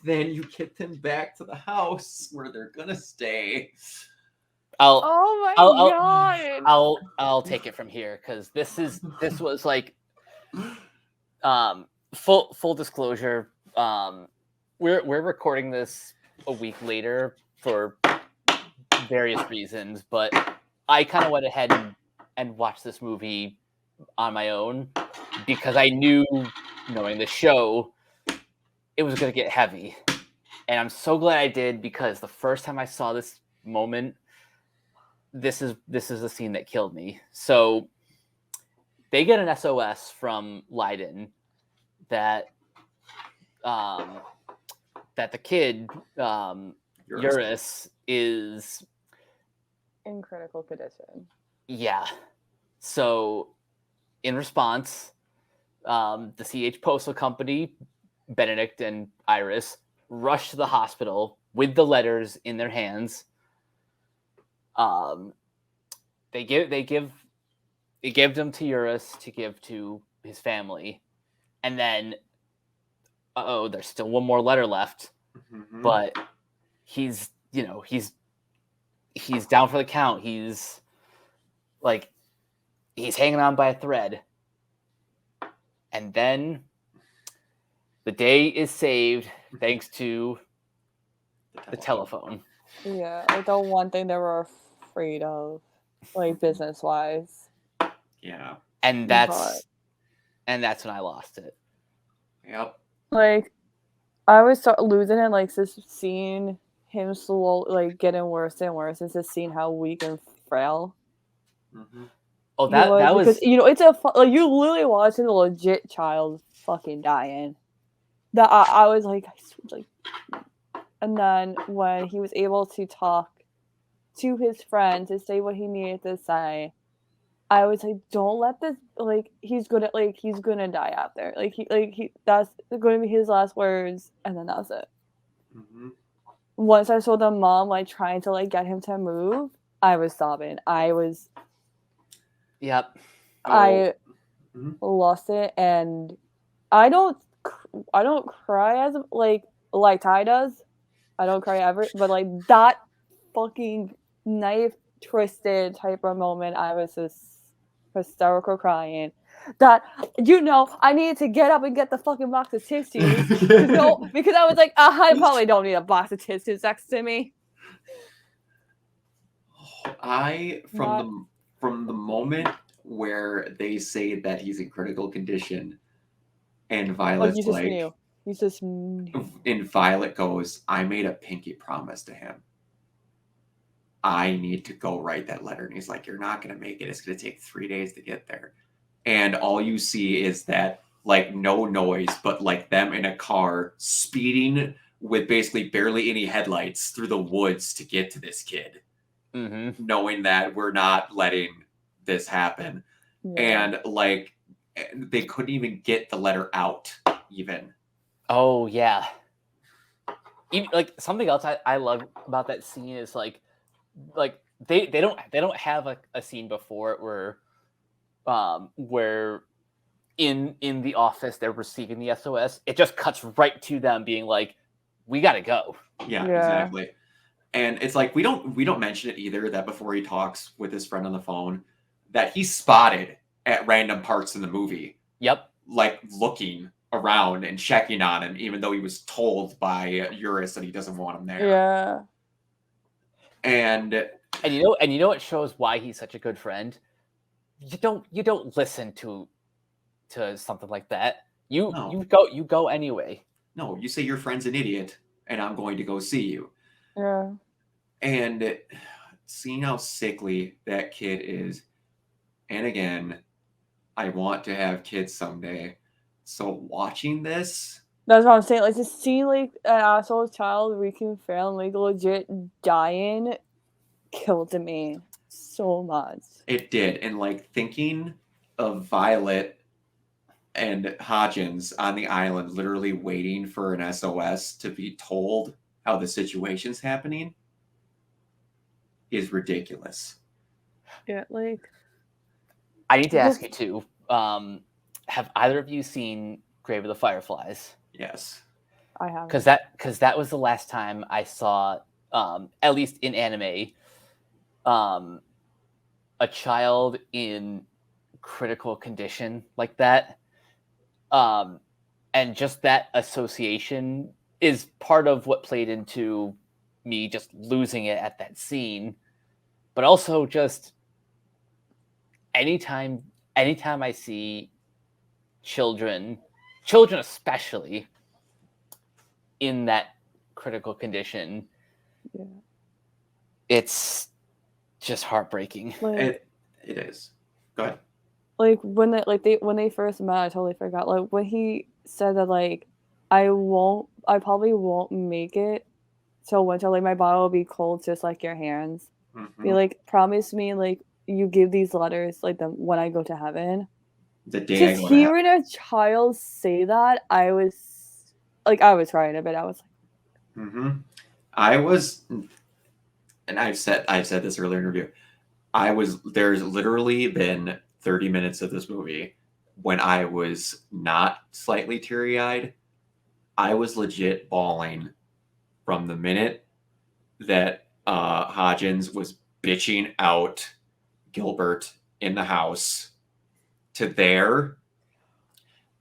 then you get them back to the house where they're gonna stay. I'll take it from here because this was like full disclosure. We're recording this a week later for various reasons, but I kind of went ahead and watched this movie on my own because I knew, knowing the show, it was going to get heavy. And I'm so glad I did, because the first time I saw this moment, this is the scene that killed me. So they get an SOS from Leiden that the kid, Eurus, is in critical condition. Yeah. So in response, the CH Postal Company, Benedict and Iris, rush to the hospital with the letters in their hands. They give them to Eurus to give to his family, and then there's still one more letter left, but he's down for the count. He's hanging on by a thread, and then the day is saved thanks to the telephone. Yeah, like the one thing they were afraid of, like business-wise. Yeah. And that's when I lost it. Yep. Like, I was losing it, like, just seeing him slowly, like, getting worse and worse, and just seeing how weak and frail. Mm-hmm. Oh, that was... Because, it's like, you're literally watching a legit child fucking dying. That I was like, and And then when he was able to talk to his friend to say what he needed to say, I was like, don't let this, like, he's gonna die out there. He that's gonna be his last words, and then that's it. Mm-hmm. Once I saw the mom like trying to like get him to move, I was sobbing. Yep. I Mm-hmm. lost it, and I don't cry as like Ty does. I don't cry ever, but like that fucking knife twisted type of moment, I was just hysterical crying. That I needed to get up and get the fucking box of tissues because I was like, I probably don't need a box of tissues next to me. From the moment where they say that he's in critical condition, and Violet's You just like, knew. You just knew. and Violet goes, I made a pinky promise to him. I need to go write that letter. And he's like, you're not going to make it. It's going to take 3 days to get there. And all you see is that, like, no noise, but like them in a car speeding with basically barely any headlights through the woods to get to this kid, knowing that we're not letting this happen. Yeah. And like, they couldn't even get the letter out, even. Oh yeah. Even, like, something else I love about that scene is like they don't have a scene before it where in the office they're receiving the SOS. It just cuts right to them being like, we gotta go. Yeah, exactly. And it's like we don't mention it either, that before he talks with his friend on the phone, that he's spotted at random parts in the movie. Yep. Like looking around and checking on him, even though he was told by Eurus that he doesn't want him there. Yeah. And you know what shows why he's such a good friend? You don't listen to something like that. You go anyway. No, you say your friend's an idiot and I'm going to go see you. Yeah. And seeing how sickly that kid is, and again, I want to have kids someday. So watching this, that's what I'm saying. Like, just seeing like an asshole child wreaking fail, like legit dying, killed me so much. It did. And like thinking of Violet and Hodgins on the island, literally waiting for an SOS to be told how the situation's happening, is ridiculous. Yeah, like, I need to ask you too. Have either of you seen Grave of the Fireflies? Yes, I have. Because that was the last time I saw, at least in anime, a child in critical condition like that. And just that association is part of what played into me just losing it at that scene. But also just anytime I see children especially in that critical condition, Yeah. it's just heartbreaking. Like, it is. Go ahead. Like when they first met, I totally forgot. Like when he said that, like, I probably won't make it till winter. Like my body will be cold, just like your hands. Mm-hmm. Be like, promise me, like, you give these letters, like, them when I go to heaven. The day Just hearing a child say that, I was crying a bit. I was like, mm-hmm. I was, and I've said this earlier in the review. There's literally been 30 minutes of this movie when I was not slightly teary-eyed. I was legit bawling from the minute that Hodgins was bitching out Gilbert in the house to there.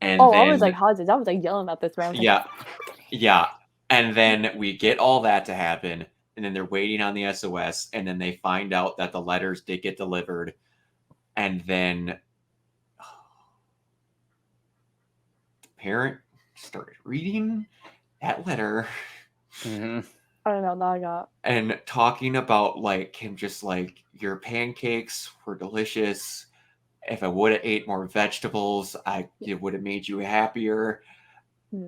And then, I was like, Hodgins. I was like yelling at this man. Yeah. And then we get all that to happen. And then they're waiting on the SOS. And then they find out that the letters did get delivered. And then the parent started reading that letter. Mm-hmm. I don't know. Now I got. And talking about, like, him just like, your pancakes were delicious. If I would have ate more vegetables, it would have made you happier.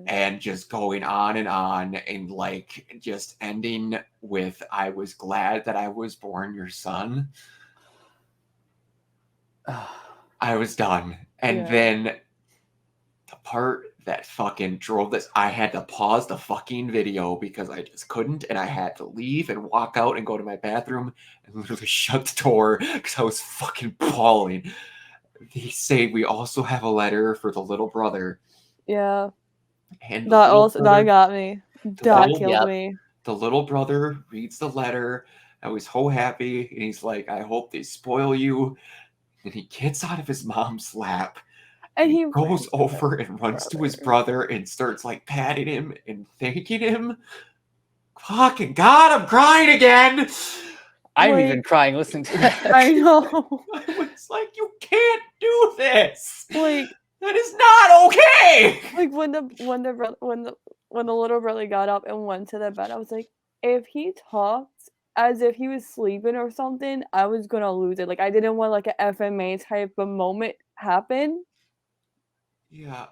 and just going on and like just ending with I was glad that I was born your son. I was done. And Yeah. then the part that fucking drove this, I had to pause the fucking video because I just couldn't, and I had to leave and walk out and go to my bathroom and literally shut the door because I was fucking bawling. They say we also have a letter for the little brother. Yeah. And the That little also brother, that got me. the That little, killed Yep. me. the little brother reads the letter. I was so happy, and he's like, I hope they spoil you. And he gets out of his mom's lap. And He he goes over and runs to his brother and starts like patting him and thanking him. Fucking God, I'm crying again. I'm Like- even crying listening to that. I know. I was like, you can't do this. Like That is not okay. like when the little brother got up and went to the bed, I was like, if he talked as if he was sleeping or something, I was gonna lose it. Like I didn't want like an FMA type of moment happen. Yeah.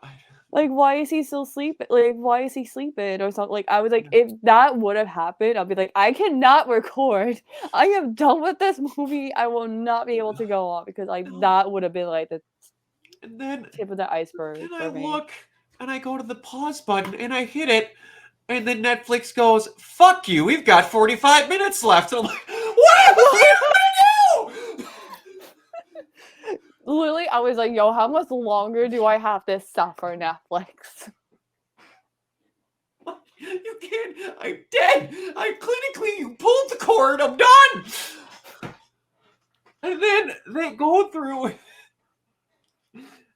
Like why is he still sleeping? Like why is he sleeping or something? Like I was like, if that would have happened, I'd be like, I cannot record. I am done with this movie. I will not be able to go on because like that would have been like the And then tip of the iceberg and I for me. look and I go to the pause button and I hit it. And then Netflix goes, fuck you, we've got 45 minutes left. And I'm like, what am I going to do? Literally, I was like, yo, how much longer do I have to suffer, Netflix? You can't, I'm dead. I clinically, you pulled the cord, I'm done. And then they go through,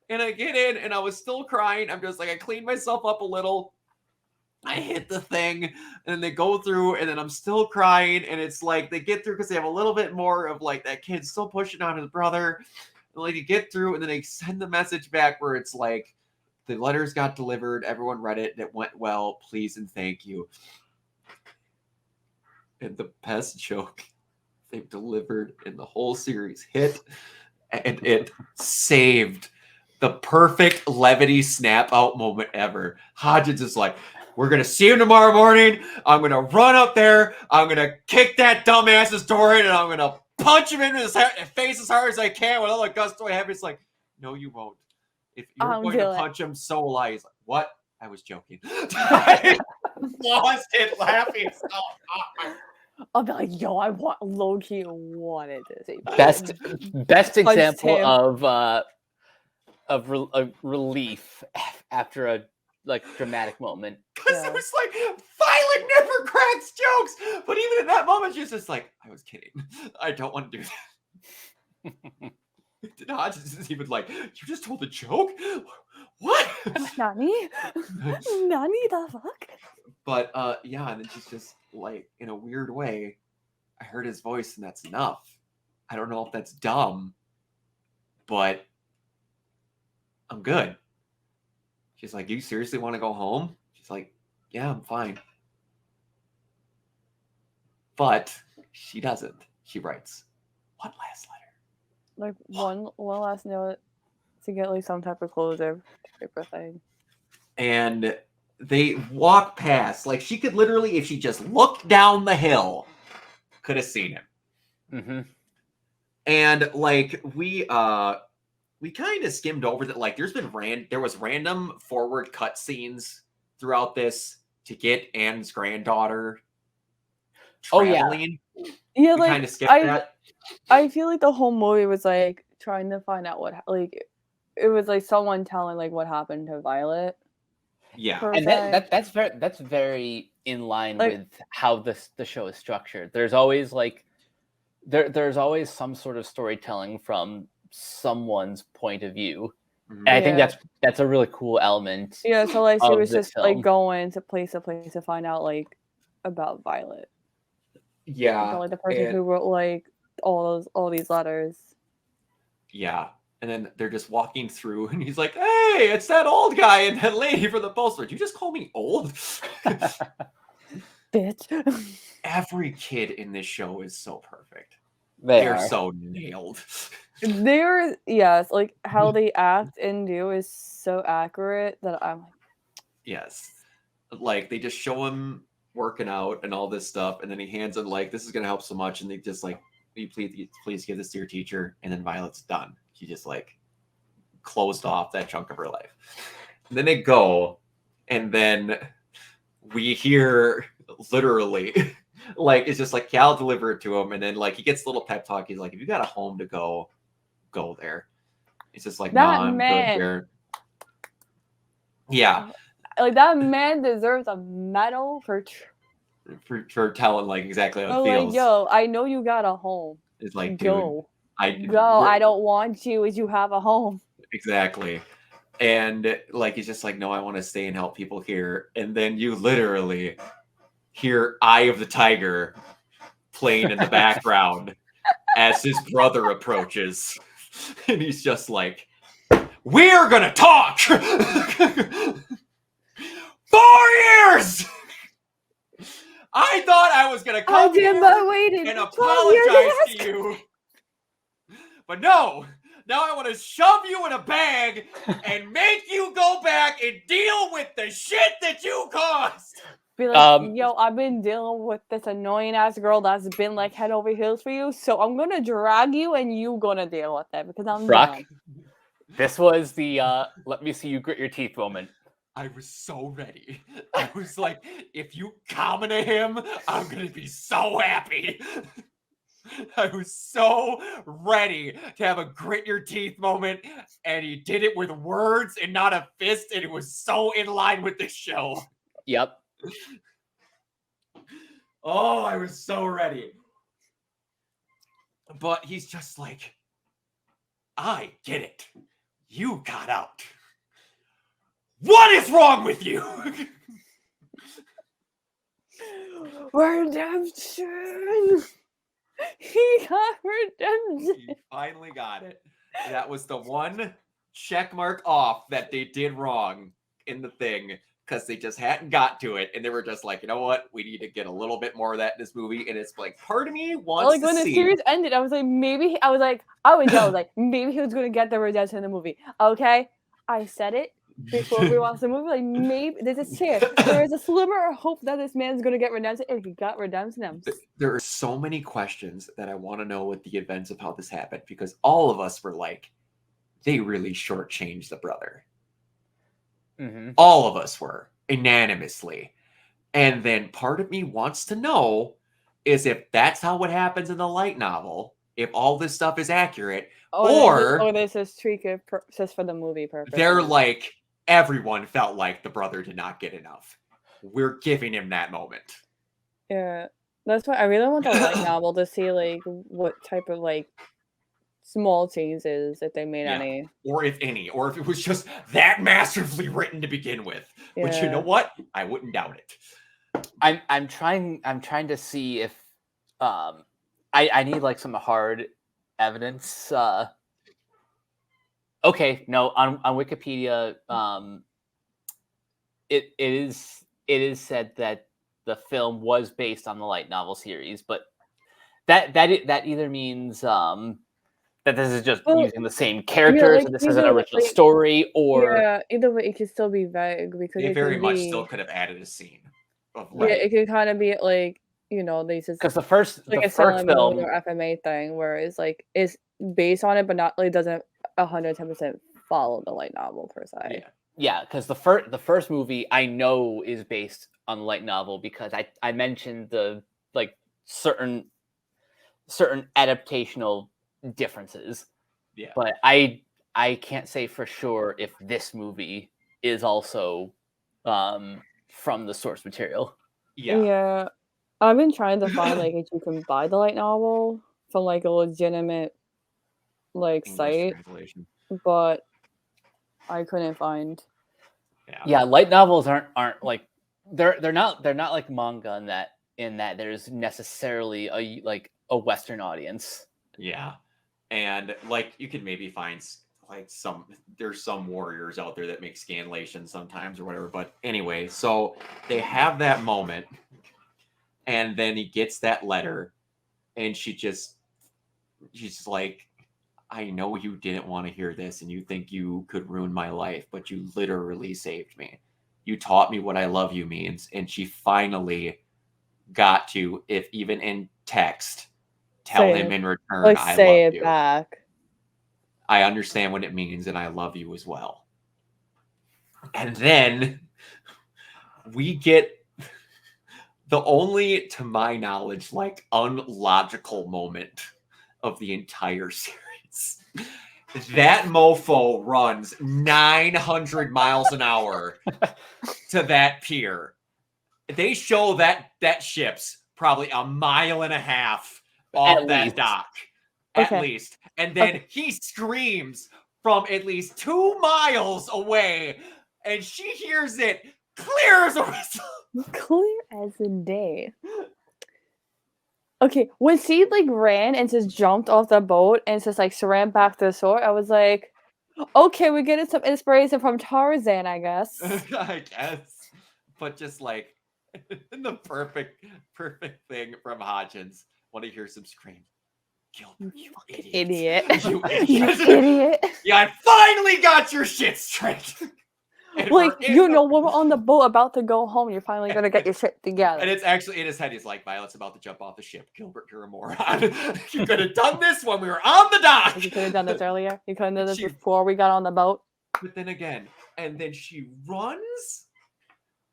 and I get in, and I was still crying. I'm just like, I cleaned myself up a little. I hit the thing, and then they go through, and then I'm still crying, and it's like they get through because they have a little bit more of like that kid still pushing on his brother. And like you get through, and then they send the message back where it's like the letters got delivered, everyone read it, and it went well, please and thank you. And the best joke they've delivered in the whole series hit, and it saved the perfect levity snap out moment ever. Hodgins is like, we're going to see him tomorrow morning. I'm going to run up there. I'm going to kick that dumbass's door in, and I'm going to punch him in his face as hard as I can with all the gusto I have. It's like, no, you won't. If you're going to punch him so loud, he's like, what? I was joking. I lost it laughing so hard. I'll be like, yo, I want low-key wanted to say best example of relief after a like dramatic moment. Because it was like Violet never cracks jokes, but even in that moment, she's just like, I was kidding. I don't want to do that. Hodges is even like, you just told a joke? What? Nani? Nani the fuck? But yeah, and then she's just like, in a weird way, I heard his voice and that's enough. I don't know if that's dumb, but I'm good. She's like, you seriously want to go home? She's like, yeah, I'm fine. But she doesn't. She writes one last letter. Like one last note to get like some type of closure type of thing. And they walk past. Like she could literally, if she just looked down the hill, could have seen him. Mm-hmm. And like we kind of skimmed over that. Like there was random forward cut scenes throughout this to get Anne's granddaughter traveling. Oh yeah, we like kind of skipped that. I feel like the whole movie was like trying to find out what like it was like someone telling like what happened to Violet. Yeah, and that's very in line with how the show is structured. There's always like there's always some sort of storytelling from someone's point of view. Mm-hmm. And I think that's a really cool element. Yeah, so like she was just like going to place to find out like about Violet. Yeah, about, like the person who wrote like all these letters. Yeah. And then they're just walking through, and he's like, hey, it's that old guy and that lady for the poster. Did you just call me old? Bitch. Every kid in this show is so perfect. They're so nailed. Yes, like how they act and do is so accurate that I'm like, Yes. Like they just show him working out and all this stuff, and then he hands him like, "This is gonna help so much," and they just like, "Will you please give this to your teacher?" And then Violet's done. She just like closed off that chunk of her life. And then they go, and then we hear literally like it's just like Cal deliver it to him, and then like he gets a little pep talk. He's like, "If you got a home to go there." It's just like, "Nah, That I'm good man, here." Yeah, like that man deserves a medal for telling like exactly how it oh, like, feels. yo, I know you got a home. It's like, dude, Go. I Go. I don't want you as you have a home. exactly. And like he's just like, "No, I want to stay and help people here." And then you literally hear Eye of the Tiger playing in the background as his brother approaches. And he's just like, "We're gonna talk." 4 years. I thought I was gonna come here waited and 12 years apologize to to you, but no. Now I want to shove you in a bag and make you go back and deal with the shit that you caused. be like, yo, I've been dealing with this annoying ass girl that's been like head over heels for you, so I'm gonna drag you and you gonna deal with it because I'm Brock, done. this was the let me see you grit your teeth moment. I was so ready. I was like, if you comment at him, I'm going to be so happy. I was so ready to have a grit your teeth moment, and he did it with words and not a fist, and it was so in line with the show. Yep. Oh, I was so ready. But he's just like, I get it. You got out. What is wrong with you? Redemption. He got redemption. He finally got it. That was the one check mark off that they did wrong in the thing because they just hadn't got to it, and they were just like, you know what, we need to get a little bit more of that in this movie. And it's like, part of me wants Like to when the see. series ended, I was like, maybe I was like, maybe he was gonna get the redemption in the movie. Okay, I said it before we watched the movie. Like maybe there's a chance, there is a slimmer of hope that this man's gonna get redemption, and he got redemption. There are so many questions that I want to know with the events of how this happened, because all of us were like, they really shortchanged the brother. Mm-hmm. All of us were unanimously. And then part of me wants to know is if that's how it happens in the light novel, if all this stuff is accurate, or this is tweaked just for the movie purpose. they're like, everyone felt like the brother did not get enough. We're giving him that moment. Yeah, that's why I really want the light novel to see like what type of like small changes if they made any. Or if any, or if it was just that massively written to begin with. Which, you know what? I wouldn't doubt it. I'm trying to see if I need like some hard evidence. Okay, no, on Wikipedia, it is said that the film was based on the light novel series, but that either means that this is just using the same characters and this is an original story, or either way, it could still be vague because it very much still could have added a scene. It could kind of be like, you know, they just because the first film or FMA thing where it's like it's based on it, but not like doesn't 110% follow the light novel per se. Yeah, because the first movie I know is based on the light novel because I mentioned the like certain adaptational differences. Yeah. But I can't say for sure if this movie is also from the source material. Yeah. I've been trying to find like if you can buy the light novel from like a legitimate like site, but I couldn't find. Yeah, light novels aren't like they're not like manga in that there's necessarily a Western audience. Yeah. And like you could maybe find like there's some warriors out there that make scanlations sometimes or whatever. But anyway, so they have that moment, and then he gets that letter, and she's like, I know you didn't want to hear this, and you think you could ruin my life, but you literally saved me. you taught me what I love you means. And she finally got to, if even in text, tell Say him it. in return, Like, I say love it you. back. I understand what it means, and I love you as well. And then we get the only, to my knowledge, like unlogical moment of the entire series. That mofo runs 900 miles an hour to that pier. They show that ship's probably a mile and a half off At that least. dock. At Okay. least. And then he screams from at least 2 miles away, and she hears it clear as a whistle. Clear as a day. Okay, when she like ran and just jumped off the boat and just like swam back to the shore, I was like, okay, we're getting some inspiration from Tarzan, I guess. I guess. But just like the perfect thing from Hodgins when he hears him scream, Gilbert, you idiot. Idiot. You You idiot. idiot. Yeah, I finally got your shit straight. And Like, we're in you the- know, when we're on the boat about to go home, you're finally gonna get your shit together. And it's actually in his head, he's like, Violet's about to jump off the ship. Gilbert, you're a moron. You could have done this when we were on the dock. You could have done this earlier. You could have done this She- before we got on the boat. But then again, and then she runs,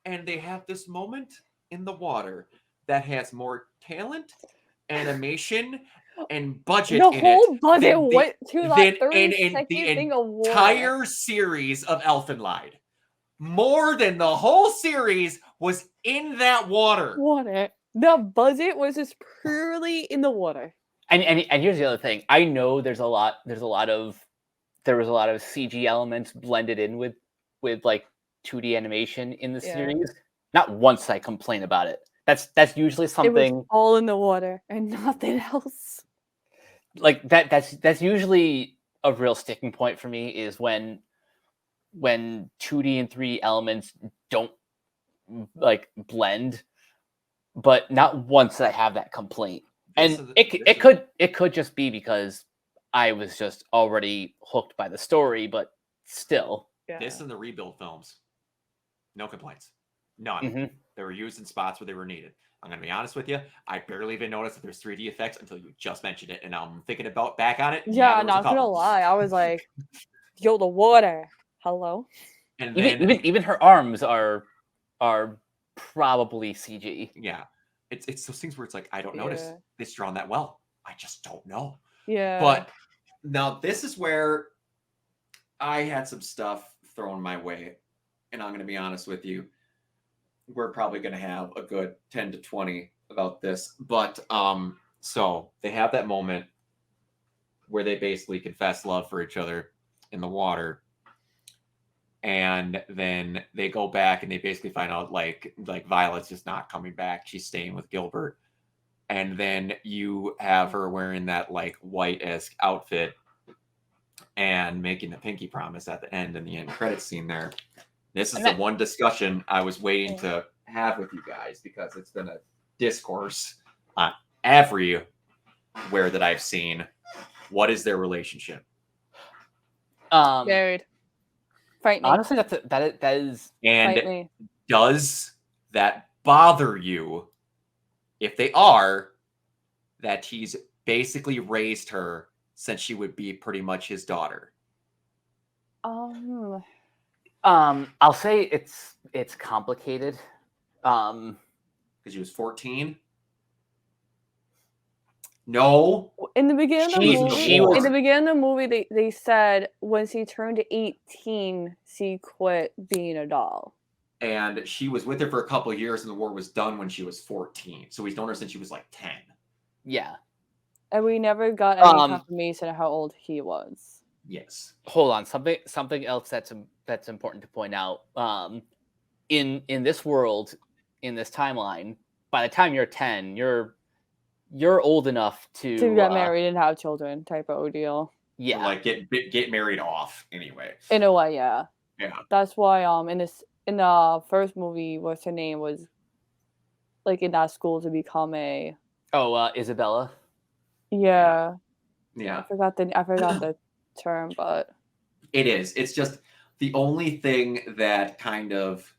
and they have this moment in the water that has more talent, animation, and budget The in whole it budget than went to than that in 30-second the thing of water. entire series of Elfenlied. More than the whole series was in that water. Water. The budget was just purely in the water. And here's the other thing. I know there was a lot of CG elements blended in with like 2D animation in the Yeah. series. Not once I complain about it. That's usually It was something all in the water and nothing else. like that. That's usually a real sticking point for me is when 2D and 3D elements don't like blend. But not once did I have that complaint. And it could just be because I was just already hooked by the story, but still. Yeah. This and the rebuild films, no complaints. None. Mm-hmm. They were used in spots where they were needed. I'm going to be honest with you. I barely even noticed that there's 3D effects until you just mentioned it. And now I'm thinking about back on it. Yeah, there was a not gonna couple. lie. I was like, yo, the water. Hello? And then, Even her arms are probably CG. yeah, it's those things where it's like, I don't notice it's drawn that well. I just don't know. Yeah. But now this is where I had some stuff thrown my way. And I'm going to be honest with you. We're probably going to have a good 10 to 20 about this. But so they have that moment where they basically confess love for each other in the water. And then they go back and they basically find out like Violet's just not coming back. She's staying with Gilbert. And then you have her wearing that like white-esque outfit and making the pinky promise at the end in the end credits scene there. This is the one discussion I was waiting to have with you guys because it's been a discourse on everywhere that I've seen. What is their relationship? Married. Frightening. Honestly, that is. And Frightening. does that bother you if they are that he's basically raised her since she would be pretty much his daughter? I'll say it's complicated. Because she was 14. No. In the beginning of the She- movie, she was- in the beginning of the movie, they said when she turned 18, she quit being a doll. And she was with her for a couple of years and the war was done when she was 14. So he's known her since she was like 10. Yeah. And we never got any confirmation of how old he was. Yes. Hold on. Something else that's important to point out. In this world, in this timeline, by the time you're 10, you're old enough to get married and have children, type of ordeal. Yeah. To like get married off anyway. In a way, yeah. Yeah. That's why in the first movie, what's her name was like in that school to become a Isabella. Yeah. Yeah. I forgot the term, but it is. It's just the only thing that kind of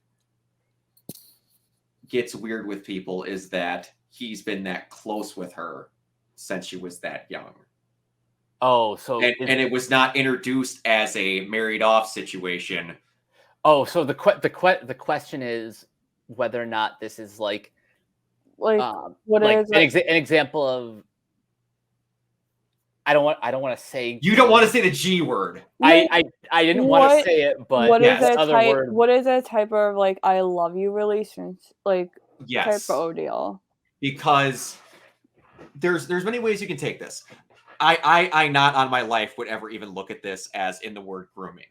gets weird with people is that he's been that close with her since she was that young. Oh, so And it was not introduced as a married off situation. Oh, so the question is whether or not this is like Like, what like is it? an example of I don't want to say You don't want to say the G word. I didn't want to What- say it, but what is yes. the a other type? word. What is a type of like I love you relations? Like type Yes. of ordeal? Because there's many ways you can take this. I not on my life would ever even look at this as in the word grooming.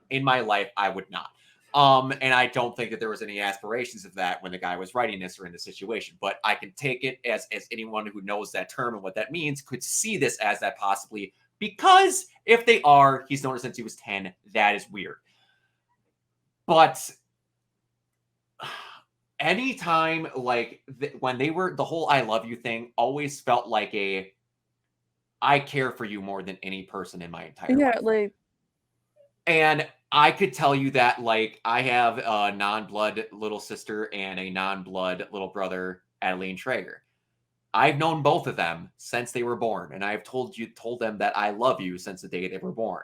In my life, I would not. And I don't think that there was any aspirations of that when the guy was writing this or in the situation. But I can take it as anyone who knows that term and what that means could see this as that possibly. Because if they are, he's known her since he was 10. That is weird. But anytime, like, when they were, the whole I love you thing always felt like a, I care for you more than any person in my entire life. Yeah, like And I could tell you that, like, I have a non-blood little sister and a non-blood little brother, Adeline Traeger. I've known both of them since they were born, and I've told them that I love you since the day they were born.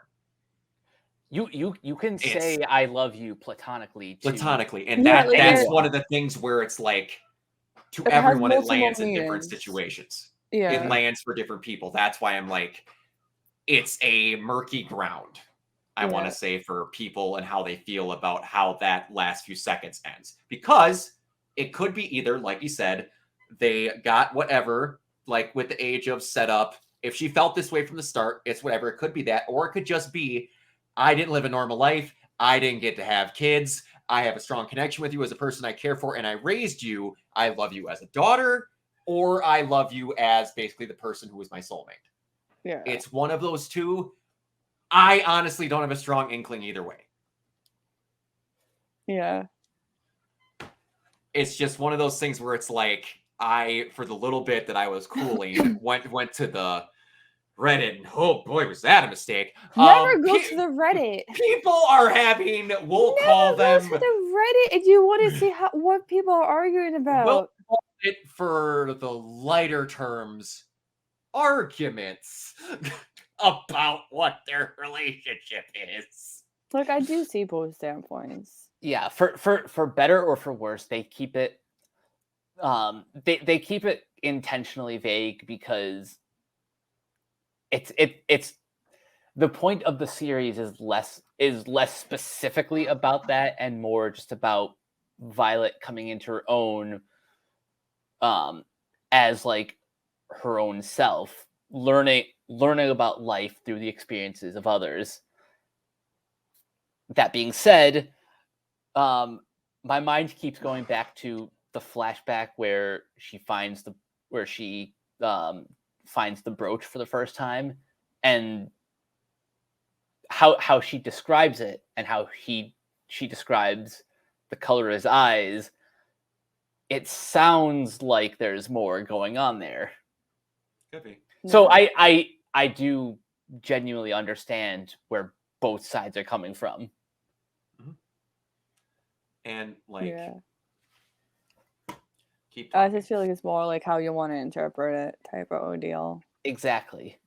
You can say I love you platonically, and Yeah, like that's it- one of the things where it's like, to It has everyone, it multiple lands in different meanings. situations. yeah, It lands for different people. That's why I'm like, it's a murky ground, I want to Yeah. say, for people and how they feel about how that last few seconds ends. Because it could be either, like you said, they got whatever, like with the age of setup. If she felt this way from the start, it's whatever. It could be that. Or it could just be, I didn't live a normal life. I didn't get to have kids. I have a strong connection with you as a person I care for, and I raised you. I love you as a daughter, or I love you as basically the person who was my soulmate. yeah. It's one of those two. I honestly don't have a strong inkling either way. Yeah. It's just one of those things where it's like, I, for the little bit that I was cooling, went to the Reddit, and oh boy, was that a mistake. Never go to the Reddit. People are having, we'll call Never them, go to the Reddit if you want to see what people are arguing about. we'll call it, for the lighter terms, arguments about what their relationship is. Like I do see both standpoints. Yeah, for better or for worse, they keep it they keep it intentionally vague because it's the point of the series is less specifically about that and more just about Violet coming into her own as like her own self, learning about life through the experiences of others. That being said, my mind keeps going back to the flashback where she finds the brooch for the first time, and how she describes it and how she describes the color of his eyes. It sounds like there's more going on there. Could be. So I do genuinely understand where both sides are coming from. And like, Yeah. keep I talking. just feel like it's more like how you want to interpret it type of ordeal. Exactly.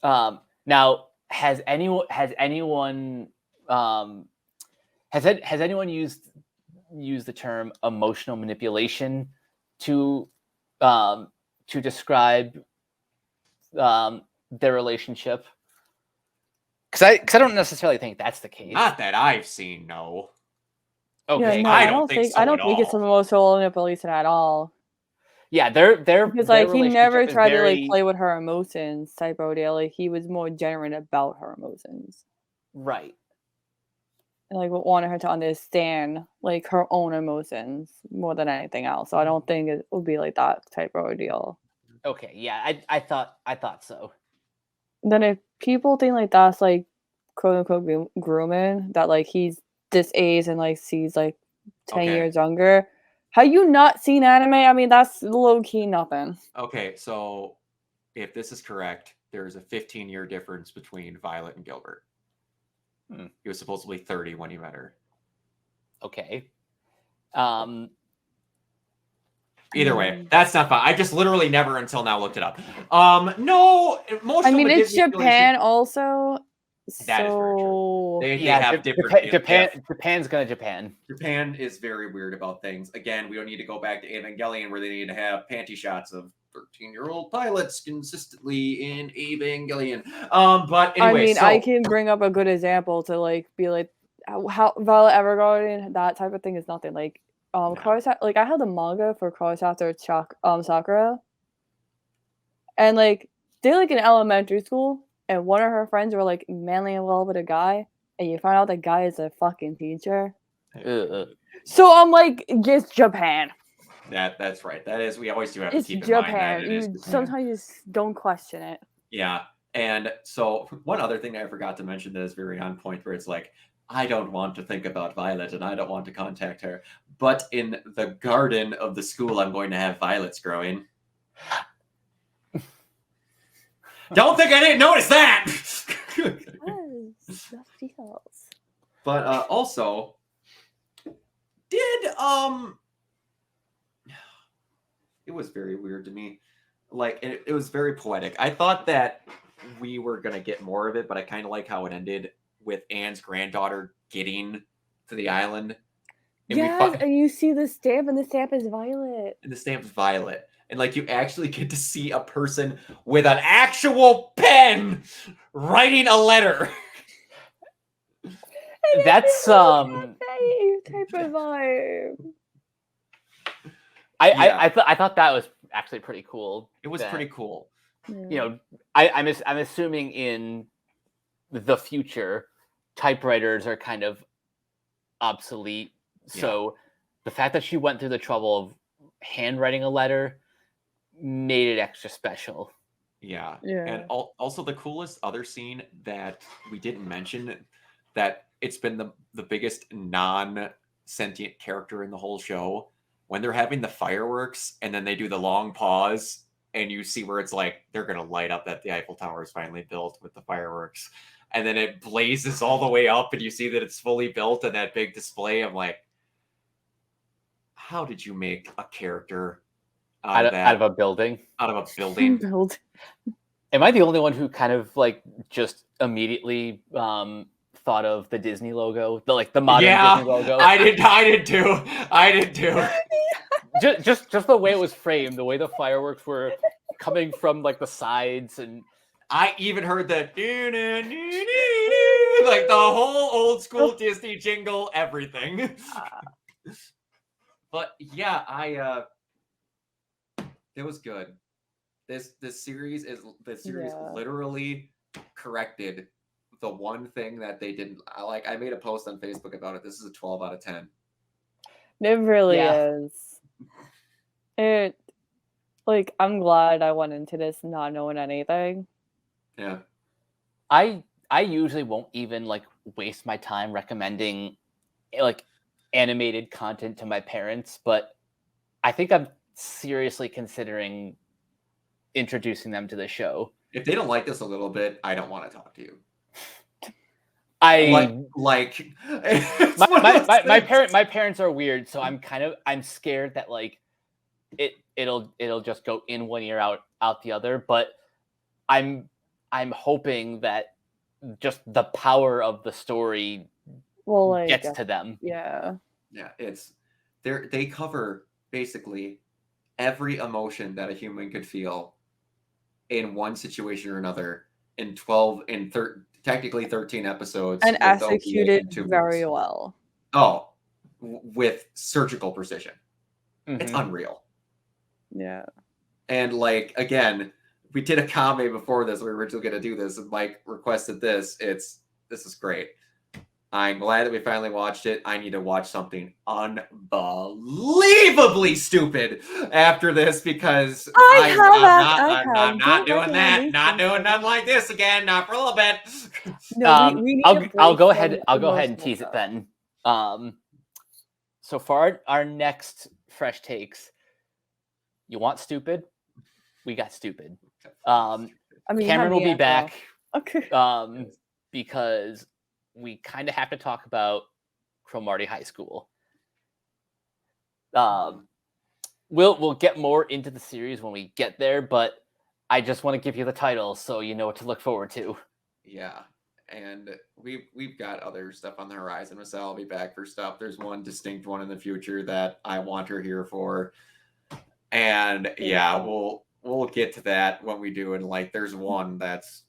Now, has anyone used the term emotional manipulation to describe their relationship? Because I don't necessarily think that's the case. Not that I've seen, no. Okay, Yeah, no, I I don't don't think think so I don't at think it's all. emotional manipulation at all. yeah, they're Because their like he never relationship is tried to like very- play with her emotions type of deal. Like he was more genuine about her emotions. right. And like wanted her to understand like her own emotions more than anything else. So I don't think it would be like that type of ordeal. Okay, yeah, I thought so. Then if people think like that's like quote unquote grooming, that like he's this age and like sees like 10 Okay. years younger. Have you not seen anime? I mean, that's low key nothing. Okay, so if this is correct, there's a 15-year difference between Violet and Gilbert. He was supposedly 30 when he met her. Okay. Either way, that's not fun. I just literally never until now looked it up. No, most I of mean, them it's Disney Japan also. That is very true. So They Yeah, have different. Japan's gonna Japan. Japan is very weird about things. Again, we don't need to go back to Evangelion where they need to have panty shots of 13-year-old pilots consistently in Evangelion. But I anyway, mean, so I can bring up a good example to like be like how Violet Evergarden, that type of thing is nothing. Like like I had the manga for Cross After Sakura, and like they're like in elementary school, and one of her friends were like manly in love with a guy, and you find out the guy is a fucking teacher. So I'm like, it's Japan. that's right. That is, we always do have to It's keep in mind that Japan. it is You Japan. sometimes you just don't question it. Yeah. And so one other thing I forgot to mention that is very on point, where it's like, I don't want to think about Violet and I don't want to contact her, but in the garden of the school, I'm going to have violets growing. Don't think I didn't notice that. Yes, that feels. But also, did it was very weird to me. Like it was very poetic. I thought that we were gonna get more of it, but I kind of like how it ended with Anne's granddaughter getting to the island. And Yes, and you see the stamp, and the stamp is violet. And the stamp's violet. And like you actually get to see a person with an actual pen writing a letter. That's type of vibe. I thought that was actually pretty cool. It was pretty cool. You know, I'm assuming in the future, typewriters are kind of obsolete. So the fact that she went through the trouble of handwriting a letter made it extra special. Yeah. And also the coolest other scene that we didn't mention, that it's been the biggest non-sentient character in the whole show, when they're having the fireworks and then they do the long pause and you see where it's like they're going to light up that the Eiffel Tower is finally built with the fireworks, and then it blazes all the way up and you see that it's fully built and that big display. I'm like, how did you make a character out of a building? Out of a building. Am I the only one who kind of like just immediately thought of the Disney logo, the modern Disney logo? I did too. just the way it was framed, the way the fireworks were coming from like the sides, and I even heard that like the whole old school Disney jingle, everything. But yeah, it was good. This series literally corrected the one thing that they didn't like. I made a post on Facebook about it. This is a 12 out of 10. It really is. It, like, I'm glad I went into this not knowing anything. Yeah. I usually won't even like waste my time recommending like animated content to my parents, but I think I'm seriously considering introducing them to the show. If they don't like this a little bit, I don't want to talk to you. My my parents are weird, so I'm scared that like it'll just go in one ear out the other, but I'm hoping that just the power of the story gets to them. Yeah, it's they cover basically every emotion that a human could feel in one situation or another in technically 13 episodes, and executed very well. Oh, with surgical precision. Mm-hmm. It's unreal. Yeah. And like, again, we did a comedy before this. We were originally going to do this, and Mike requested this. This is great. I'm glad that we finally watched it. I need to watch something unbelievably stupid after this, because I'm not doing that. Not doing nothing like this again. Not for a little bit. No, I'll go ahead and tease it then. So for our next fresh takes, you want stupid? We got stupid. Cameron will be back. Okay. Because we kind of have to talk about Cromartie High School. we'll get more into the series when we get there, but I just want to give you the title so you know what to look forward to. Yeah. And we've got other stuff on the horizon. So I'll be back for stuff. There's one distinct one in the future that I want her here for. And yeah, we'll get to that when we do. And like there's one that's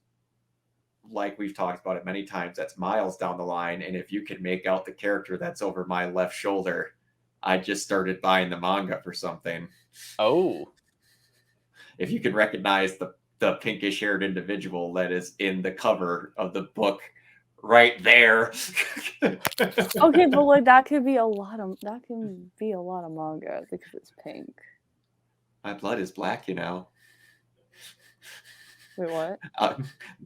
like we've talked about it many times, that's miles down the line. And if you can make out the character that's over my left shoulder, I just started buying the manga for something. Oh. If you can recognize the pinkish haired individual that is in the cover of the book right there. Okay, but like that can be a lot of manga because it's pink. My blood is black, you know. Wait, what?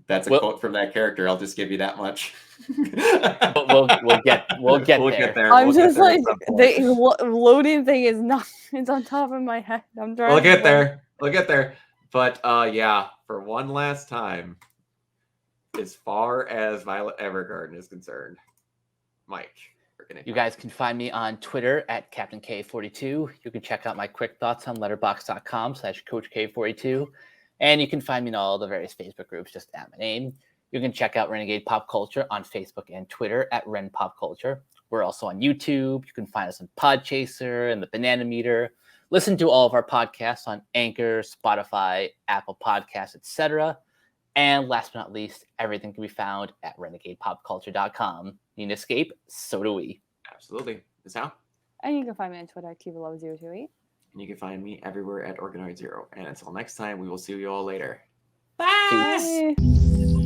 That's a quote from that character. I'll just give you that much. We'll get there. I'm just like the loading thing is not. It's on top of my head. I'm trying. We'll get there. We'll get there. But yeah, for one last time, as far as Violet Evergarden is concerned, Mike. You guys can find me on Twitter at Captain K42. You can check out my quick thoughts on letterboxd.com/CoachK42. And you can find me in all the various Facebook groups, just at my name. You can check out Renegade Pop Culture on Facebook and Twitter at Ren Pop Culture. We're also on YouTube. You can find us on Podchaser and the Banana Meter. Listen to all of our podcasts on Anchor, Spotify, Apple Podcasts, etc. And last but not least, everything can be found at renegadepopculture.com. Need an escape? So do we. Absolutely. This how? And you can find me on Twitter at KivaLove028. And you can find me everywhere at Organoid0. And until next time, we will see you all later. Bye. Bye.